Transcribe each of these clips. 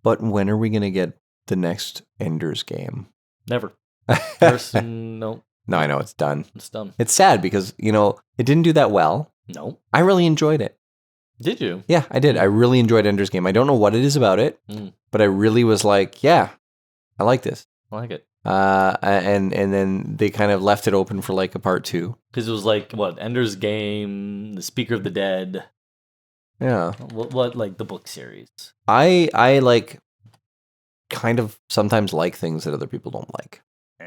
But when are we going to get the next Ender's Game? Never. No. No, I know it's done. It's done. It's sad because, it didn't do that well. No. I really enjoyed it. Did you? Yeah, I did. I really enjoyed Ender's Game. I don't know what it is about it, but I really was like, yeah, I like this. I like it. And then they kind of left it open for like a part 2. Because it was like, what, Ender's Game, The Speaker of the Dead. Yeah. What like the book series? I like kind of sometimes like things that other people don't like.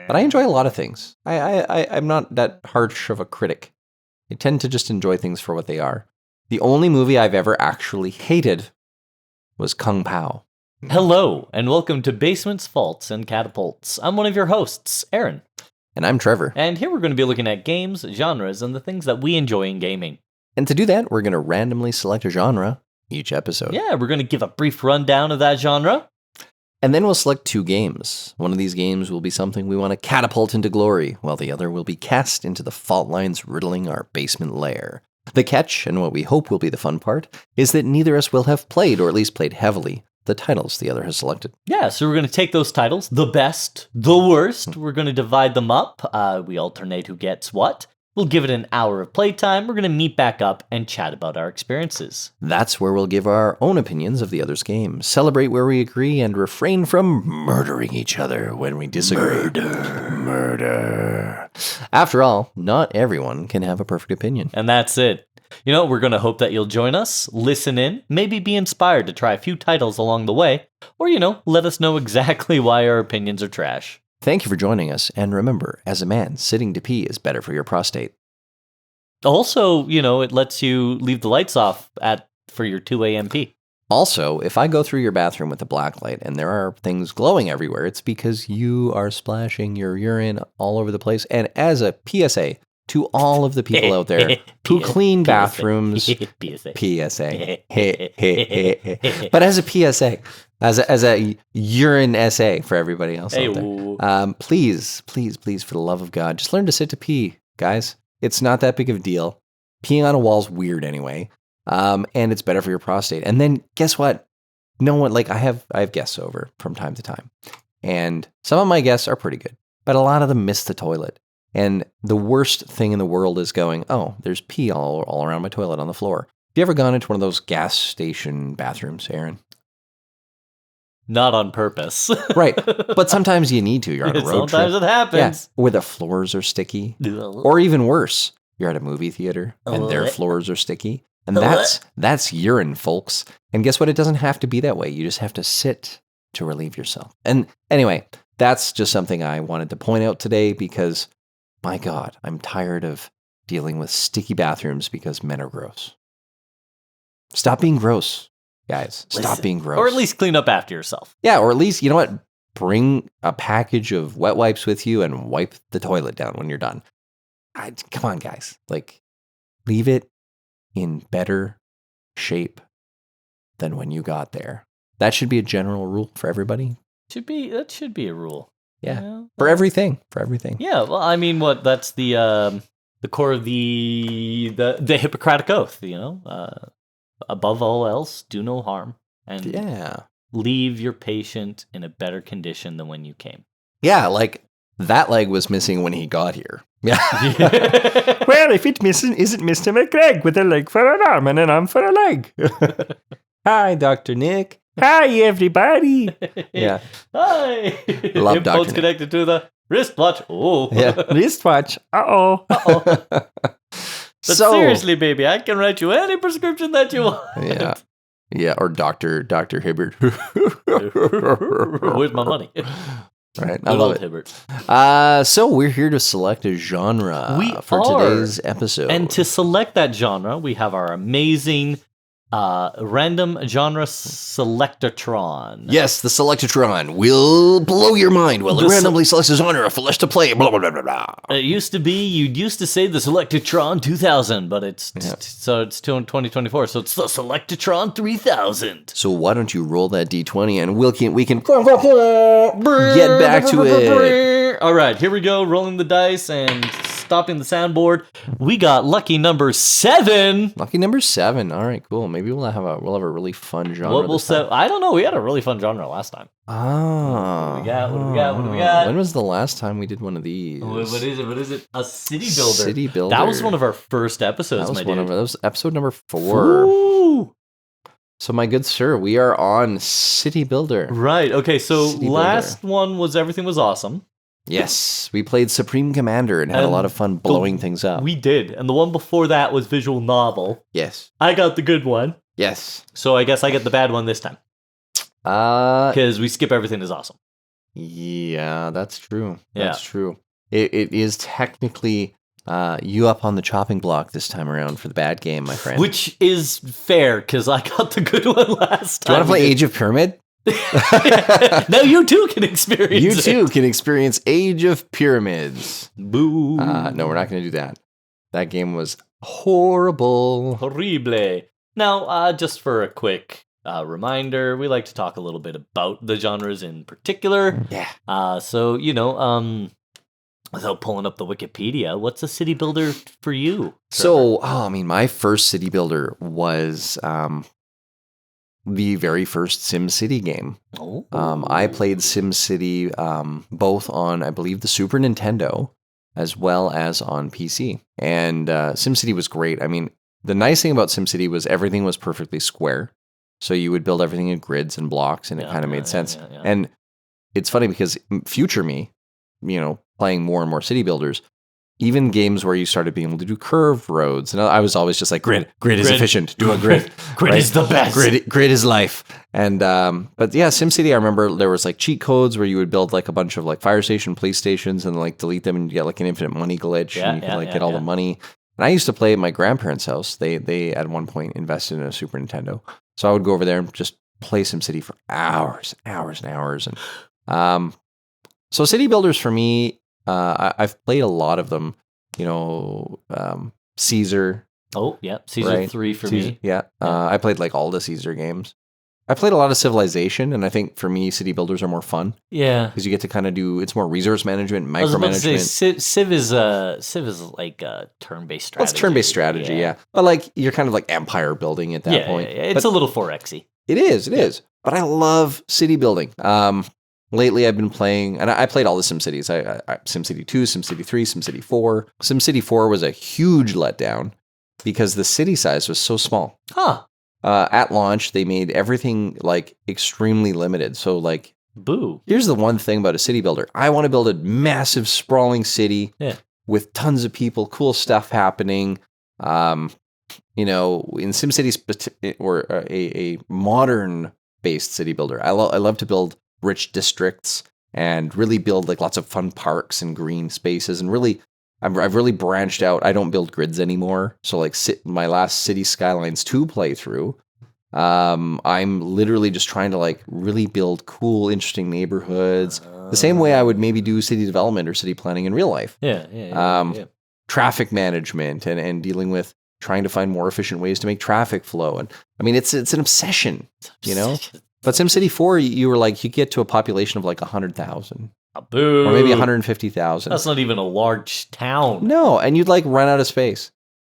But I enjoy a lot of things. I'm not that harsh of a critic. I tend to just enjoy things for what they are. The only movie I've ever actually hated was Kung Pao. Hello, and welcome to Basements, Faults, and Catapults. I'm one of your hosts, Aaron. And I'm Trevor. And here we're going to be looking at games, genres, and the things that we enjoy in gaming. And to do that, we're going to randomly select a genre each episode. Yeah, we're going to give a brief rundown of that genre. And then we'll select 2 games. One of these games will be something we want to catapult into glory, while the other will be cast into the fault lines riddling our basement lair. The catch, and what we hope will be the fun part, is that neither of us will have played, or at least played heavily, the titles the other has selected. Yeah, so we're going to take those titles, the best, the worst, we're going to divide them up, we alternate who gets what. We'll give it an hour of playtime, we're going to meet back up and chat about our experiences. That's where we'll give our own opinions of the other's game, celebrate where we agree, and refrain from murdering each other when we disagree. Murder. After all, not everyone can have a perfect opinion. And that's it. We're going to hope that you'll join us, listen in, maybe be inspired to try a few titles along the way, or, let us know exactly why our opinions are trash. Thank you for joining us, and remember, as a man, sitting to pee is better for your prostate. Also, it lets you leave the lights off for your 2 a.m. pee. Also, if I go through your bathroom with a black light and there are things glowing everywhere, it's because you are splashing your urine all over the place. And as a PSA to all of the people out there who clean bathrooms, PSA. But as a PSA, as a urine essay for everybody else out there, please, for the love of God, just learn to sit to pee, guys. It's not that big of a deal. Peeing on a wall's weird anyway, and it's better for your prostate. And then guess what? No one, I have guests over from time to time, and some of my guests are pretty good, but a lot of them miss the toilet. And the worst thing in the world is going, oh, there's pee all around my toilet on the floor. Have you ever gone into one of those gas station bathrooms, Aaron? Not on purpose. Right. But sometimes you need to. You're on a road trip. Sometimes it happens. Yeah, where the floors are sticky. Or even worse, you're at a movie theater and their floors are sticky. And that's urine, folks. And guess what? It doesn't have to be that way. You just have to sit to relieve yourself. And anyway, that's just something I wanted to point out today because, my God, I'm tired of dealing with sticky bathrooms because men are gross. Stop being gross, guys. Stop being gross. Or at least clean up after yourself. Yeah, or at least, you know what? Bring a package of wet wipes with you and wipe the toilet down when you're done. Come on, guys. Leave it in better shape than when you got there. That should be a general rule for everybody. That should be a rule. Yeah. For everything. Yeah, well, I mean, that's the core of the Hippocratic Oath, above all else, do no harm. And leave your patient in a better condition than when you came. Yeah, that leg was missing when he got here. Yeah. Well, if it isn't Mr. McGregor with a leg for an arm and an arm for a leg. Hi, Dr. Nick. Hi, everybody. Yeah. Hi. Love Dr. Nick. Connected to the wristwatch. Oh. Yeah, wristwatch. Uh-oh. But seriously, baby, I can write you any prescription that you want. Yeah. Yeah, or Dr. Hibbert. Where's my money? Right, I love it. Hibbert. So we're here to select a genre for today's episode. And to select that genre, we have our amazing random genre selectatron. Yes, the selectatron will blow your mind while it randomly selects a genre for us to play. Blah, blah, blah, blah, blah. It used to be, you'd used to say the Selectatron 2000, but it's 2024, so it's the Selectatron 3000. So why don't you roll that D20 and we can get back to it. All right, here we go, rolling the dice, and stopping the soundboard. We got lucky number 7. Lucky number 7. All right, cool. Maybe we'll have a really fun genre. What we'll say? I don't know. We had a really fun genre last time. Ah. What do we got? When was the last time we did one of these? What is it? A city builder. City builder. That was one of our first episodes. That was that was episode number 4. Ooh. So, my good sir, we are on City Builder. Right. Okay. So last one was Everything Was Awesome. Yes, we played Supreme Commander and had a lot of fun blowing things up. We did. And the one before that was Visual Novel. Yes. I got the good one. Yes. So I guess I get the bad one this time. Because we skip Everything Is Awesome. Yeah, that's true. Yeah. That's true. It is technically you up on the chopping block this time around for the bad game, my friend. Which is fair, because I got the good one last time. Do you want to play Age of Pyramid? Now you too can experience You too can experience Age of Pyramids. Boo. No, we're not going to do that. That game was horrible. Horrible. Now, just for a quick reminder, we like to talk a little bit about the genres in particular. Yeah. So, without pulling up the Wikipedia, what's a city builder for you? So, my first city builder was the very first SimCity game. Oh. I played SimCity both on, I believe, the Super Nintendo as well as on PC. And SimCity was great. I mean, the nice thing about SimCity was everything was perfectly square. So you would build everything in grids and blocks, and it kind of made sense. Yeah. And it's funny because future me, playing more and more city builders, even games where you started being able to do curved roads, and I was always just like, grid is efficient. Do a grid. Grid is the best. Grid is life. And but yeah, SimCity, I remember there was like cheat codes where you would build like a bunch of like fire station, police stations, and like delete them, and you get like an infinite money glitch, and you can get all the money. And I used to play at my grandparents' house. They at one point invested in a Super Nintendo, so I would go over there and just play SimCity for hours and hours. And so city builders for me, I've played a lot of them. Caesar. Oh, yeah. Caesar 3 for me. Yeah. I played like all the Caesar games. I played a lot of Civilization, and I think for me, city builders are more fun. Yeah. Because you get to kind of it's more resource management, micromanagement. I was about to say, Civ is like a turn-based strategy. Well, it's turn-based strategy, yeah. But like, you're kind of like empire building at that point. Yeah. It's a little 4X-y. It is. But I love city building. Lately, I've been playing, and I played all the SimCities. I SimCity 2, SimCity 3, SimCity 4. SimCity 4 was a huge letdown because the city size was so small. Huh. At launch, they made everything like extremely limited. So like, boo. Here's the one thing about a city builder. I want to build a massive, sprawling city with tons of people, cool stuff happening. In SimCity or a modern-based city builder, I love to build rich districts and really build like lots of fun parks and green spaces, and really I've really branched out. I don't build grids anymore. So like my last City Skylines 2 playthrough, I'm literally just trying to like really build cool, interesting neighborhoods the same way I would maybe do city development or city planning in real life. Yeah. Traffic management and dealing with trying to find more efficient ways to make traffic flow. And I mean, it's an obsession, But SimCity 4, you were like, you get to a population of like 100,000. Boo. Or maybe 150,000. That's not even a large town. No, and you'd like run out of space.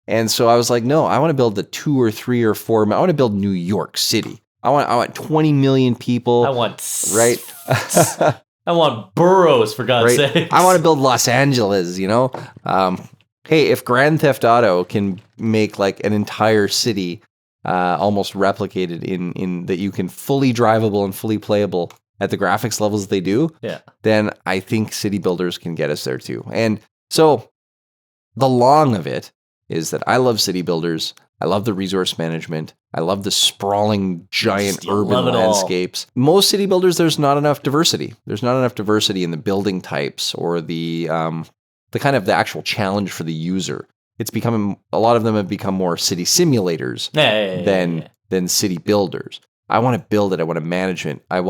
And so I was like, no, I want to build the 2 or 3 or 4. I want to build New York City. I want 20 million people. I want right. I want boroughs, for God's sake. I want to build Los Angeles. Hey, if Grand Theft Auto can make like an entire city almost replicated in that you can fully drivable and fully playable at the graphics levels they do, then I think city builders can get us there too. And so the long of it is that I love city builders. I love the resource management. I love the sprawling, giant urban landscapes. Most city builders, there's not enough diversity. There's not enough diversity in the building types or the kind of the actual challenge for the user. It's becoming, a lot of them have become more city simulators than city builders. I want to build it. I want to manage it. I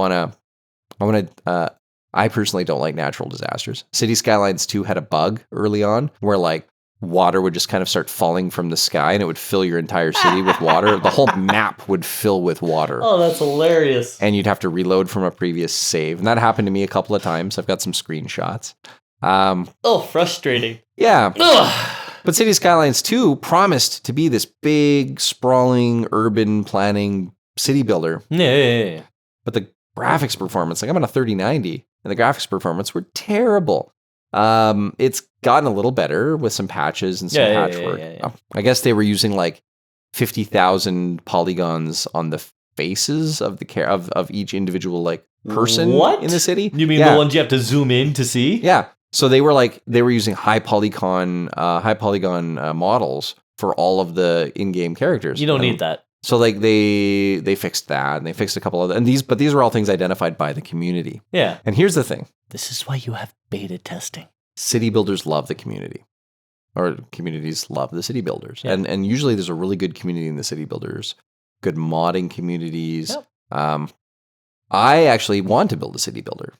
personally don't like natural disasters. City Skylines 2 had a bug early on where like water would just kind of start falling from the sky and it would fill your entire city with water. The whole map would fill with water. Oh, that's hilarious. And you'd have to reload from a previous save. And that happened to me a couple of times. I've got some screenshots. Frustrating. Yeah. Ugh. But City Skylines 2 promised to be this big, sprawling, urban planning city builder. Yeah. But the graphics performance, like I'm on a 3090, and the graphics performance were terrible. It's gotten a little better with some patches and some patchwork. Yeah. I guess they were using like 50,000 polygons on the faces of of each individual like person in the city. You mean the ones you have to zoom in to see? Yeah. So they were using high polygon models for all of the in-game characters. You don't need that. So like they fixed that, and they fixed a couple of but these were all things identified by the community. Yeah. And here's the thing. This is why you have beta testing. City builders love the community. Or communities love the city builders. Yeah. And usually there's a really good community in the city builders. Good modding communities. Yep. I actually want to build a city builder.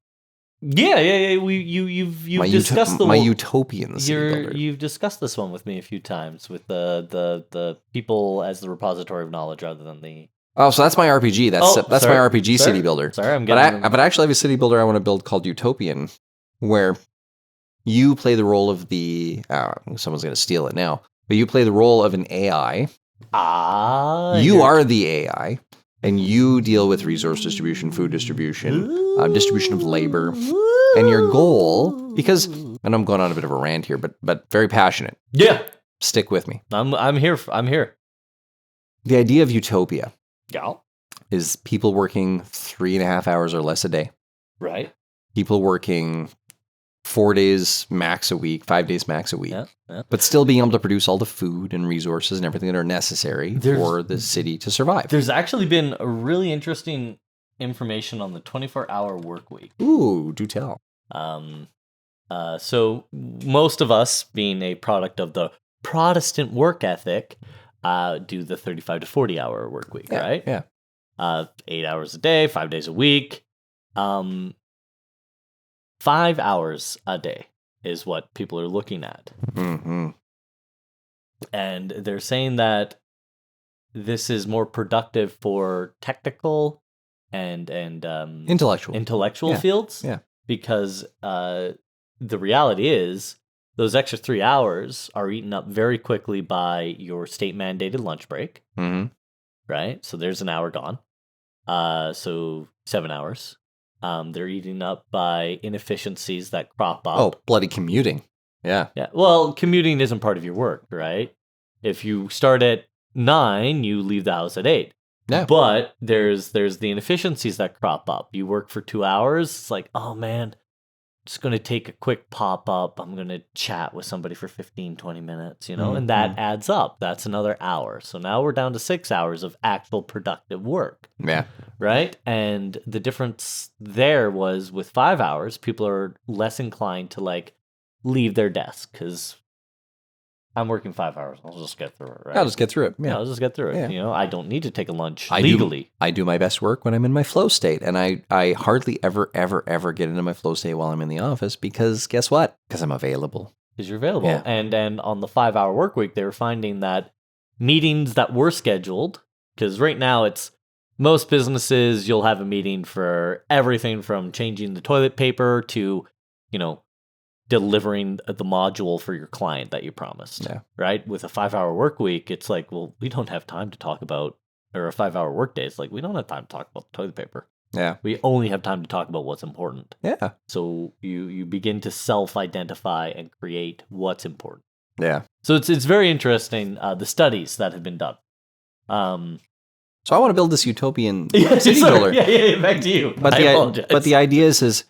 Yeah. You've discussed my utopian city builder. You've discussed this one with me a few times with the people as the repository of knowledge rather than the. Oh, so that's my RPG. That's my RPG city builder. Sorry, I'm getting. But I actually have a city builder I want to build called Utopian, where you play the role of the. Someone's going to steal it now, but you play the role of an AI. You are the AI. And you deal with resource distribution, food distribution, distribution of labor, and your goal. Because, and I'm going on a bit of a rant here, but very passionate. Yeah, stick with me. I'm here. The idea of utopia, yeah, is people working 3.5 hours or less a day. Right. People working 4 days max a week, 5 days max a week, but still being able to produce all the food and resources and everything that are necessary for the city to survive. There's actually been a really interesting information on the 24-hour work week. Ooh, do tell. So most of us, being a product of the Protestant work ethic, do the 35 to 40-hour work week, right? Yeah. 8 hours a day, 5 days a week. 5 hours a day is what people are looking at. Mm-hmm. And they're saying that this is more productive for technical and intellectual fields. Yeah. Because the reality is those extra 3 hours are eaten up very quickly by your state mandated lunch break. Mm-hmm. Right? So there's an hour gone. So 7 hours. They're eaten up by inefficiencies that crop up. Oh, bloody commuting. Yeah. Yeah. Well, commuting isn't part of your work, right? If you start at 9, you leave the house at 8. Yeah. But there's the inefficiencies that crop up. You work for 2 hours. It's like, oh man, just going to take a quick pop up. I'm going to chat with somebody for 15, 20 minutes, and that adds up. That's another hour. So now we're down to 6 hours of actual productive work. Yeah. Right? And the difference there was with 5 hours, people are less inclined to leave their desk because I'm working 5 hours. I'll just get through it, right? I'll just get through it. Yeah. I'll just get through it. Yeah. I don't need to take a lunch legally. I do my best work when I'm in my flow state. And I hardly ever get into my flow state while I'm in the office because guess what? Because I'm available. Because you're available. Yeah. And on the 5 hour work week, they were finding that meetings that were scheduled, because right now it's most businesses, you'll have a meeting for everything from changing the toilet paper to, delivering the module for your client that you promised. Yeah. Right? With a 5 hour work week, it's like, well, we don't have time to talk about, or a 5 hour work day. It's like, we don't have time to talk about the toilet paper. Yeah. We only have time to talk about what's important. Yeah. So you begin to self-identify and create what's important. Yeah. So it's very interesting, the studies that have been done. So I want to build this utopian city builder. Yeah, back to you. But the idea is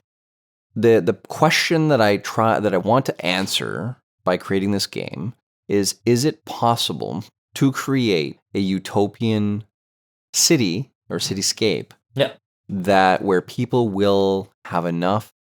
the question that I want to answer by creating this game is it possible to create a utopian city or cityscape where people will have enough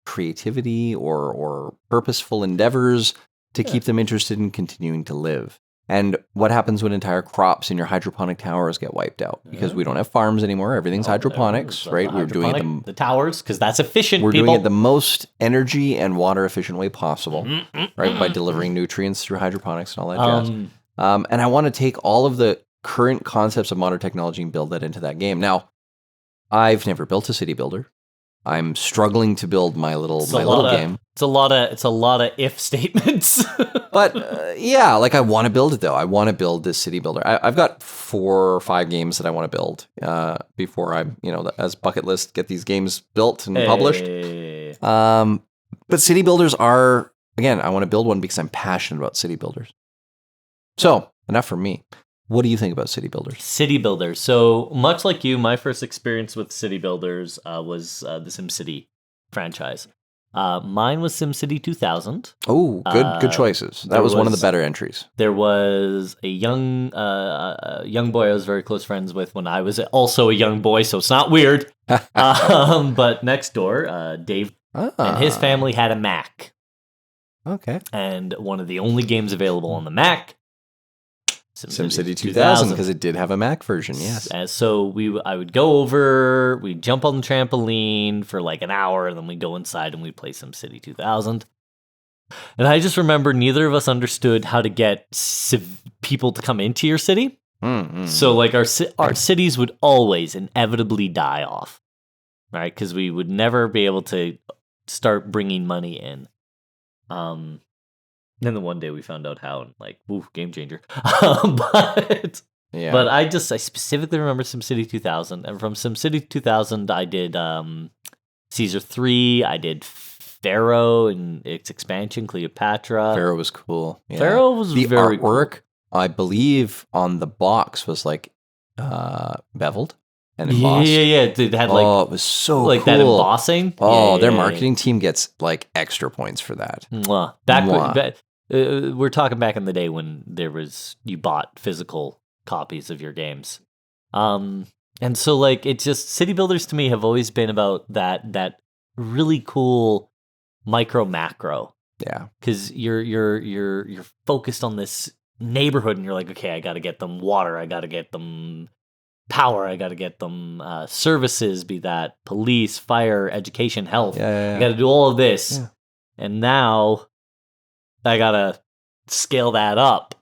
creativity or purposeful endeavors to keep them interested in continuing to live? And what happens when entire crops in your hydroponic towers get wiped out? Because we don't have farms anymore. Everything's hydroponics, right? We're doing the towers because that's efficient. We're doing it the most energy and water efficient way possible, right? By delivering nutrients through hydroponics and all that jazz. And I want to take all of the current concepts of modern technology and build that into that game. Now, I've never built a city builder. I'm struggling to build my little game. It's a lot of if statements. But like I want to build it though. I want to build this city builder. I've got 4 or 5 games that I want to build before I, as bucket list, get these games built and published. But city builders are, again, I want to build one because I'm passionate about city builders. So enough from me. What do you think about city builders? City builders. So much like you, my first experience with city builders was the SimCity franchise. Mine was SimCity 2000. Oh, good choices. That was one of the better entries. There was a young boy I was very close friends with when I was also a young boy, so it's not weird. But next door, Dave and his family had a Mac. Okay. And one of the only games available on the Mac, SimCity 2000, because it did have a Mac version, yes. So I would go over, we'd jump on the trampoline for like an hour, and then we'd go inside and we'd play SimCity 2000. And I just remember neither of us understood how to get people to come into your city. Mm-hmm. So like our cities would always inevitably die off, right? Because we would never be able to start bringing money in. Then the one day we found out how, and like, ooh, game changer. But I specifically remember SimCity 2000, and from SimCity 2000, I did Caesar 3, I did Pharaoh and its expansion, Cleopatra. Pharaoh was cool. Yeah. Pharaoh was the very artwork, cool. I believe, on the box was like beveled and embossed. Yeah. It had like, it was so like cool. that embossing. Their marketing team gets like extra points for that. We're talking back in the day when you bought physical copies of your games. And so like it's just city builders to me have always been about that really cool micro macro. Yeah. Cuz you're focused on this neighborhood and you're like, okay, I got to get them water, I got to get them power, I got to get them services, be that police, fire, education, health. I got to do all of this. Yeah. And now I gotta scale that up.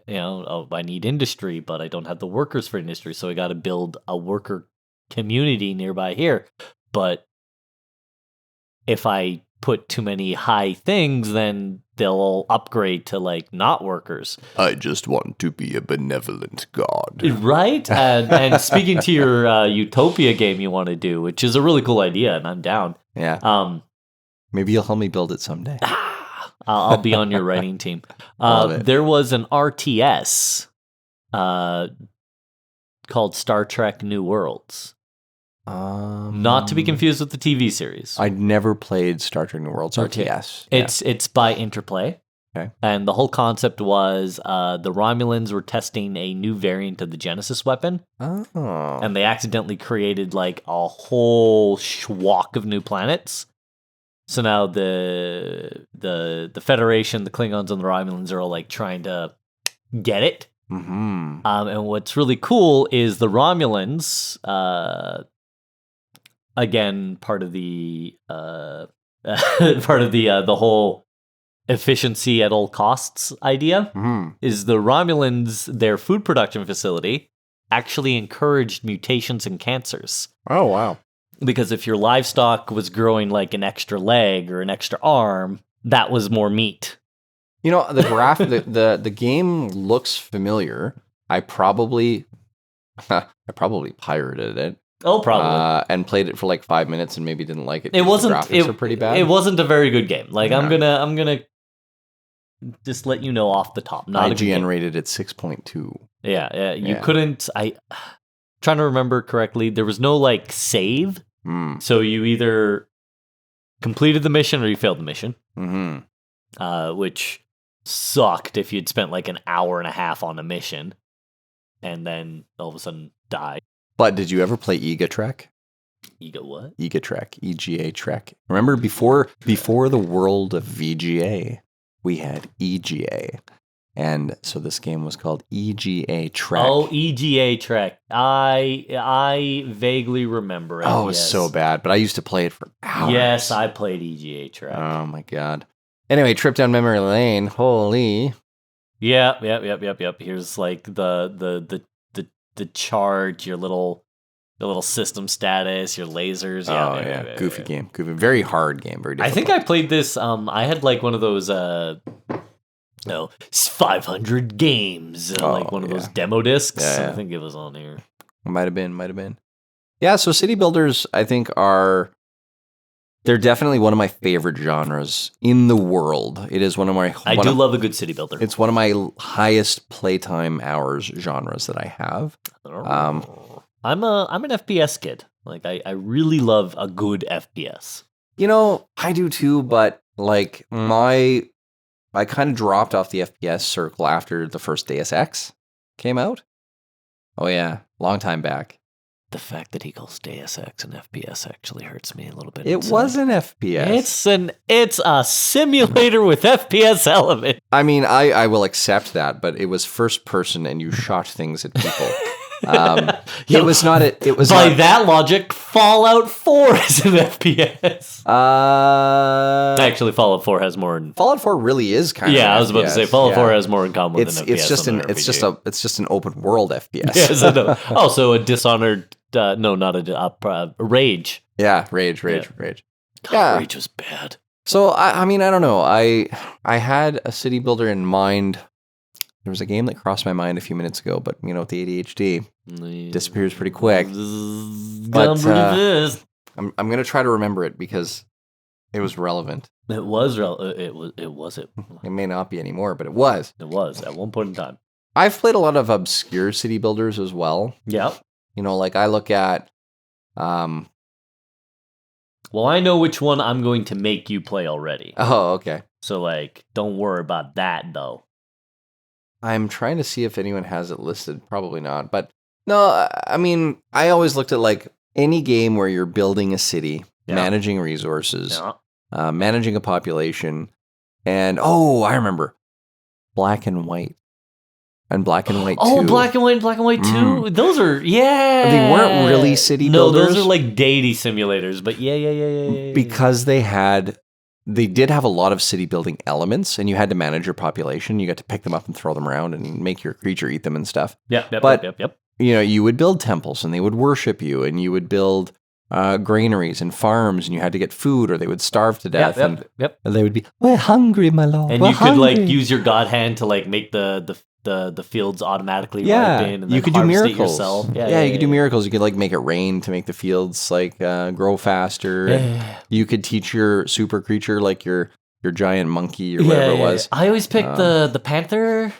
I need industry, but I don't have the workers for industry, so I gotta build a worker community nearby here. But if I put too many high things, then they'll all upgrade to like not workers. I just want to be a benevolent god. Right? And speaking to your Utopia game you want to do, which is a really cool idea, and I'm down. Yeah. Maybe you'll help me build it someday. I'll be on your writing team. There was an RTS called Star Trek New Worlds. Not to be confused with the TV series. I'd never played Star Trek New Worlds RTS. It's by Interplay. Okay. And the whole concept was the Romulans were testing a new variant of the Genesis weapon. Oh. And they accidentally created like a whole schwack of new planets. So now the Federation, the Klingons, and the Romulans are all like trying to get it. Mm-hmm. And what's really cool is the Romulans, again, part of the the whole efficiency at all costs idea, is the Romulans, their food production facility, actually encouraged mutations and cancers. Oh, wow. Because if your livestock was growing like an extra leg or an extra arm, that was more meat. The game looks familiar. I probably pirated it. Oh, probably. And played it for like 5 minutes and maybe didn't like it. The graphics are pretty bad. It wasn't a very good game. Like I'm gonna just let you know off the top. Not IGN rated it 6.2. Yeah. You couldn't. Trying to remember correctly, there was no like save, so you either completed the mission or you failed the mission, which sucked if you'd spent like an hour and a half on a mission and then all of a sudden died. But did you ever play Ega Trek? Ega what? Ega Trek, EGA Trek. Remember before the world of VGA, we had EGA. And so this game was called EGA Trek. Oh, EGA Trek. I vaguely remember it. Oh, it was so bad, but I used to play it for hours. Yes, I played EGA Trek. Oh my god. Anyway, trip down memory lane. Holy. Yep. Here's like the chart, your little The little system status, your lasers. Yeah. Goofy game. Very hard game. Very difficult. I think I played this. I had like one of those 500 games, like one of those demo discs. Yeah. I think it was on here. Might have been. Yeah, so city builders, I think, they're definitely one of my favorite genres in the world. It is one of my... I do love a good city builder. It's one of my highest playtime hours genres that I have. I'm an FPS kid. Like, I really love a good FPS. I do too, but like I kind of dropped off the FPS circle after the first Deus Ex came out. Oh yeah, long time back. The fact that he calls Deus Ex an FPS actually hurts me a little bit. It was an FPS. It's a simulator with FPS element. I mean, I will accept that, but it was first person and you shot things at people. It was not. It was by not, that logic. Fallout 4 is an FPS. Actually, Fallout 4 has more. Fallout 4 really is kind of. Yeah, I was about to say Fallout 4 has more in common with an FPS. It's just an open world FPS. Yes, I know. Also, a Dishonored. No, not a Rage. Yeah, Rage. God, Yeah, Rage was bad. So I mean, I don't know. I had a city builder in mind. There was a game that crossed my mind a few minutes ago, but with the ADHD, disappears pretty quick. But I'm gonna try to remember it because it was relevant. It was it. It may not be anymore, but it was. It was at one point in time. I've played a lot of obscure city builders as well. Yeah. Like I look at. Well, I know which one I'm going to make you play already. Oh, okay. So don't worry about that though. I'm trying to see if anyone has it listed. Probably not. But no, I mean, I always looked at any game where you're building a city, managing resources, managing a population, and I remember Black and White. And Black and White 2. Oh, Black and White 2. Those are, They weren't really city builders. No, those are like deity simulators, but yeah. Because they did have a lot of city building elements, and you had to manage your population. You got to pick them up and throw them around and make your creature eat them and stuff. Yep. You would build temples, and they would worship you, and you would build granaries and farms, and you had to get food, or they would starve to death. And they would be, we're hungry, my lord. And you could use your god hand to make the fields automatically ripen, and then you could do miracles yourself. You could do miracles. You could make it rain to make the fields grow faster. You could teach your super creature your giant monkey or whatever it was. I always picked the panther.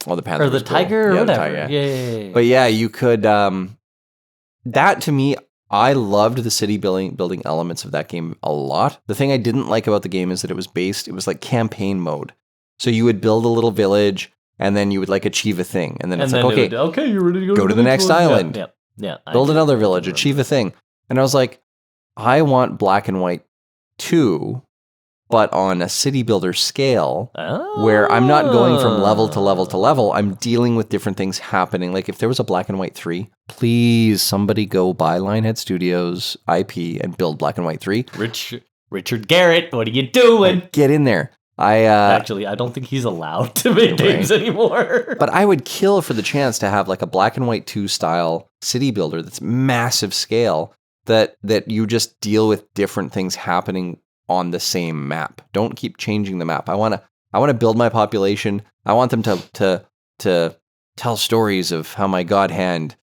Oh, the panther or the tiger or whatever. Yeah. But yeah, you could. That to me, I loved the city building elements of that game a lot. The thing I didn't like about the game is that it was like campaign mode. So you would build a little village. And then you would achieve a thing. And then it's okay, you're ready to go to the next island. Yeah. Build another village, achieve a thing. And I was like, I want Black and White 2, but on a city builder scale, where I'm not going from level to level to level. I'm dealing with different things happening. Like if there was a Black and White 3, please somebody go buy Lionhead Studios IP and build Black and White 3. Richard Garrett, what are you doing? Get in there. Actually, I don't think he's allowed to make games anymore. But I would kill for the chance to have a Black and White 2 style city builder that's massive scale that you just deal with different things happening on the same map. Don't keep changing the map. I want to build my population. I want them to tell stories of how my god hand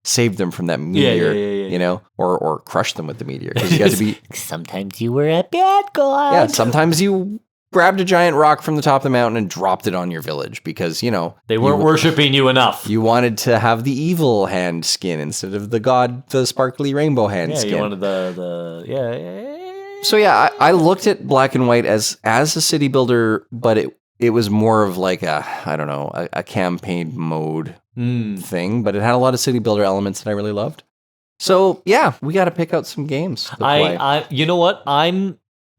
saved them from that meteor, or crushed them with the meteor. Because you got to be. Sometimes you were a bad god. Yeah, sometimes you grabbed a giant rock from the top of the mountain and dropped it on your village because, they weren't worshiping you enough. You wanted to have the evil hand skin instead of the sparkly rainbow hand skin. Yeah, you wanted So yeah, I looked at Black and White as a city builder, but it was more of a campaign mode thing, but it had a lot of city builder elements that I really loved. So yeah, we got to pick out some games to play. You know what?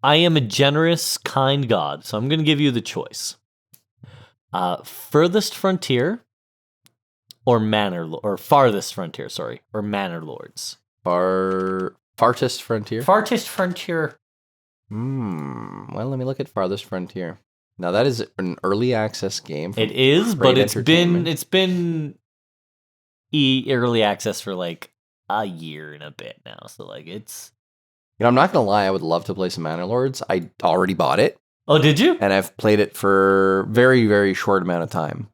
I am a generous, kind God, so I'm going to give you the choice. Furthest Frontier or Farthest Frontier, or Manor Lords. Farthest Frontier? Farthest Frontier. Well, let me look at Farthest Frontier. Now that is an early access game. It is, but it's been early access for a year and a bit now. So like it's. I'm not gonna lie. I would love to play some Manor Lords. I already bought it. Oh, did you? And I've played it for very, very short amount of time.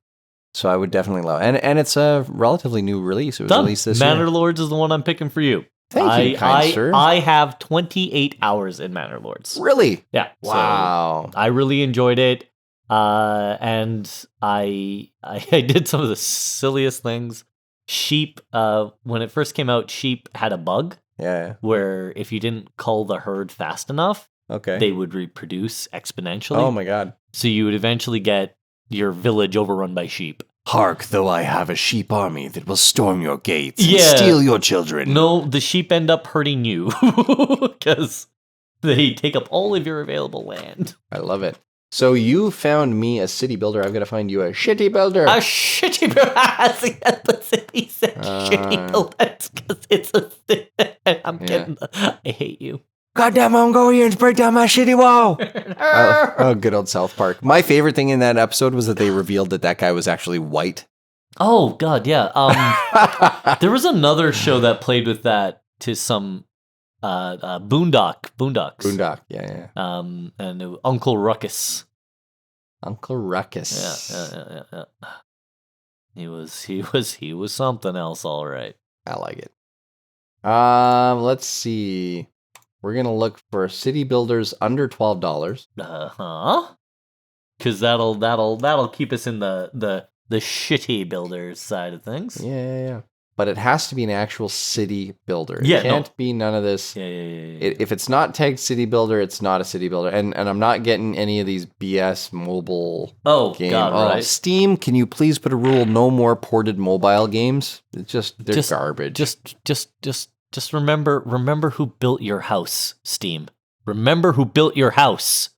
So I would definitely love it. And it's a relatively new release. It was released this year. Manor Lords is the one I'm picking for you. Thank you, kind sir. I have 28 hours in Manor Lords. Really? Yeah. Wow. So I really enjoyed it. And I did some of the silliest things. Sheep, when it first came out, Sheep had a bug. Yeah. Where if you didn't cull the herd fast enough, they would reproduce exponentially. Oh my god. So you would eventually get your village overrun by sheep. Hark, though I have a sheep army that will storm your gates and steal your children. No, the sheep end up hurting you because they take up all of your available land. I love it. So you found me a city builder. I've got to find you a shitty builder. A shitty builder. He said shitty builder because it's a thing. I'm kidding. I hate you. Goddamn Mongolians, break down my shitty wall. Oh, good old South Park. My favorite thing in that episode was that they revealed that guy was actually white. Oh, God, yeah. There was another show that played with that to some Boondocks. Boondock, yeah. And Uncle Ruckus. Uncle Ruckus. Yeah. He was something else, all right. I like it. Let's see. We're gonna look for city builders under $12. Because that'll keep us in the shitty builders side of things. Yeah. But it has to be an actual city builder. Yeah, it can't be none of this. Yeah. If it's not tagged city builder, it's not a city builder. And I'm not getting any of these BS mobile games. Right. Steam, can you please put a rule, no more ported mobile games? They're garbage. Just remember who built your house, Steam. Remember who built your house.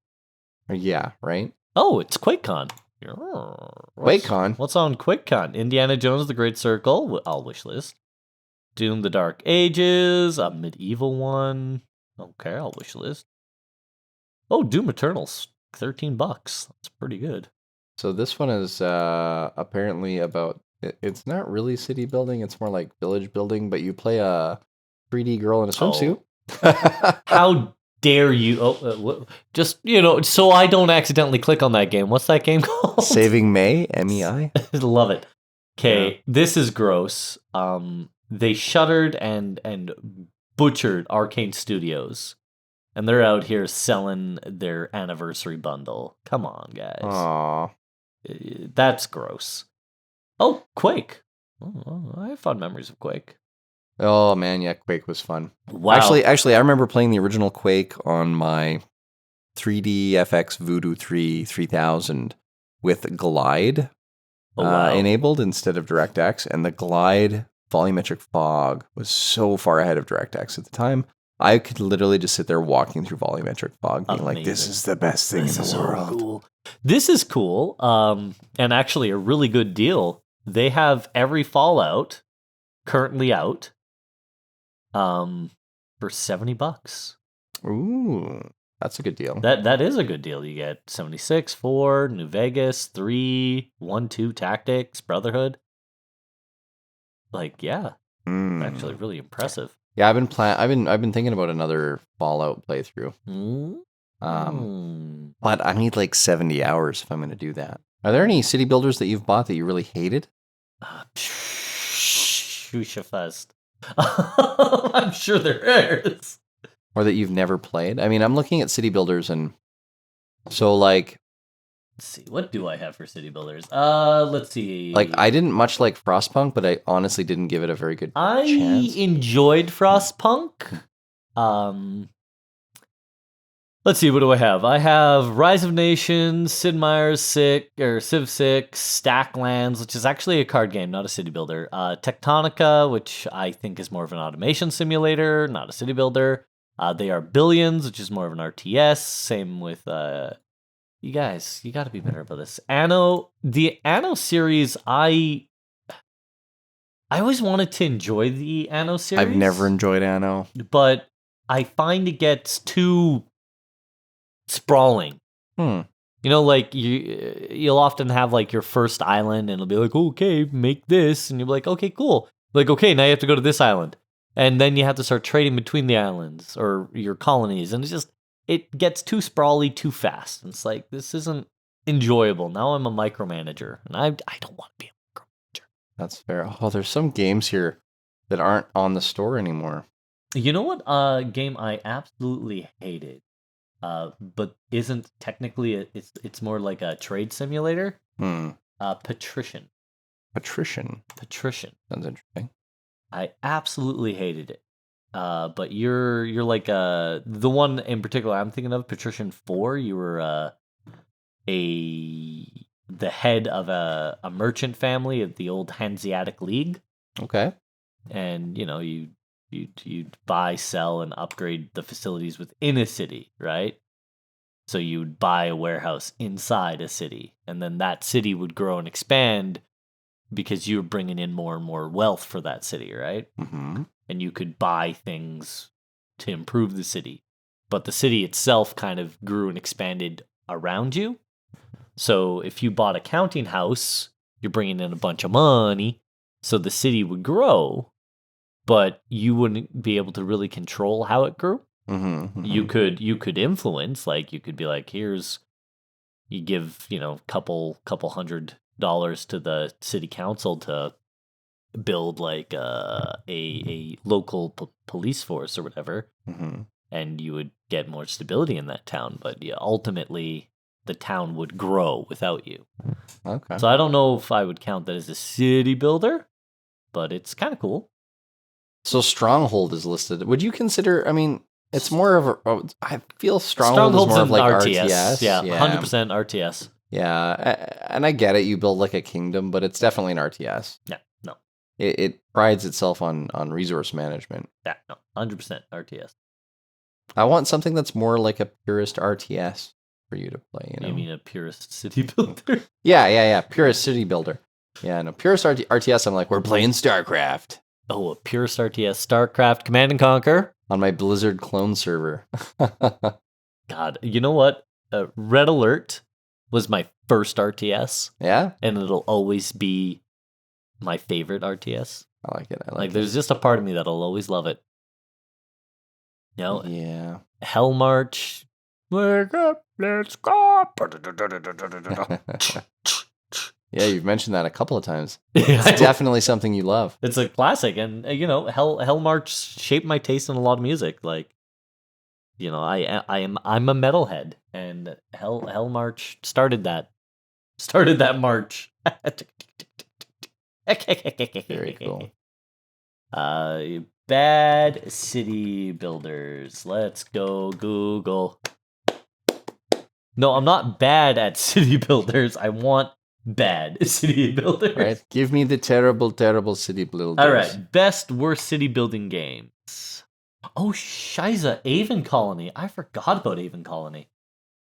Yeah, right? Oh, it's QuakeCon. QuakeCon? What's on QuakeCon? Indiana Jones, The Great Circle. I'll wish list. Doom, The Dark Ages. A medieval one. Okay, I'll wish list. Oh, Doom Eternals. $13. That's pretty good. So this one is apparently about... It's not really city building. It's more like village building, but you play a 3D girl in a swimsuit. How dare you? Just, so I don't accidentally click on that game. What's that game called? Saving May, MEI. Love it. Okay, This is gross. They shuttered and butchered Arcane Studios, and they're out here selling their anniversary bundle. Come on, guys. Aww. That's gross. Oh, Quake. Oh, I have fond memories of Quake. Oh man, yeah, Quake was fun. Wow. Actually, I remember playing the original Quake on my 3D FX Voodoo 3 3000 with Glide enabled instead of DirectX, and the Glide volumetric fog was so far ahead of DirectX at the time. I could literally just sit there walking through volumetric fog, being like, "This is the best thing in the world." So cool. This is cool, and actually a really good deal. They have every Fallout currently out. For $70. Ooh, that's a good deal. That is a good deal. You get 76, 4, New Vegas, 3, 1, 2 Tactics, Brotherhood. Actually really impressive. Yeah, I've been thinking about another Fallout playthrough. But I need like 70 hours if I'm going to do that. Are there any city builders that you've bought that you really hated? Shusha Fest. I'm sure there is. Or that you've never played? I mean, I'm looking at city builders, and so like... Let's see, what do I have for city builders? Let's see. Like, I didn't much like Frostpunk, but I honestly didn't give it a very good chance. I enjoyed Frostpunk. Let's see, what do I have? I have Rise of Nations, Sid Meier's Civ 6, Stacklands, which is actually a card game, not a city builder. Tectonica, which I think is more of an automation simulator, not a city builder. They Are Billions, which is more of an RTS. Same with, you guys, you got to be better about this. The Anno series, I always wanted to enjoy the Anno series. I've never enjoyed Anno. But I find it gets too sprawling. Like you'll often have like your first island and it'll be like, okay, make this, and you'll be like, okay, cool. Like, okay, now you have to go to this island. And then you have to start trading between the islands or your colonies. And it gets too sprawly too fast. And it's like, this isn't enjoyable. Now I'm a micromanager. And I don't want to be a micromanager. That's fair. Oh, there's some games here that aren't on the store anymore. You know what game I absolutely hated, but isn't technically, it's more like a trade simulator? Patrician. Patrician. Sounds interesting. I absolutely hated it. But you're like the one in particular I'm thinking of, Patrician 4. You were the head of a merchant family of the old Hanseatic League. Okay. And you'd buy, sell, and upgrade the facilities within a city, right? So you'd buy a warehouse inside a city, and then that city would grow and expand because you were bringing in more and more wealth for that city, right? Mm-hmm. And you could buy things to improve the city. But the city itself kind of grew and expanded around you. So if you bought a counting house, you're bringing in a bunch of money, so the city would grow, but you wouldn't be able to really control how it grew. Mm-hmm, mm-hmm. You could influence, like you could be like, you give couple $100 to the city council to build like a local police force or whatever, and you would get more stability in that town. But yeah, ultimately the town would grow without you. Okay. So I don't know if I would count that as a city builder, but it's kind of cool. So Stronghold is listed. Would you consider? I mean, it's more of a. I feel Stronghold is more of like RTS. Yeah, 100% RTS. Yeah, and I get it. You build like a kingdom, but it's definitely an RTS. Yeah, no. It prides itself on resource management. Yeah, no, 100% RTS. I want something that's more like a purist RTS for you to play. You mean a purist city builder? Yeah. Purist city builder. Yeah, no, purist RTS. I'm like, we're playing StarCraft. Oh, a purist RTS, StarCraft, Command and Conquer on my Blizzard clone server. God, you know what? Red Alert was my first RTS. Yeah, and it'll always be my favorite RTS. I like it. There's just a part of me that'll always love it. Yeah. Hell March. Wake up, let's go. Yeah, you've mentioned that a couple of times. It's definitely something you love. It's a classic, and Hell March shaped my taste in a lot of music. I'm a metalhead, and Hell March started that march. Very cool. Bad city builders. Let's go Google. No, I'm not bad at city builders. I want bad city builders. Right. Give me the terrible, terrible city builders. All right. Best worst city building games. Oh, Shiza, Avon Colony. I forgot about Avon Colony.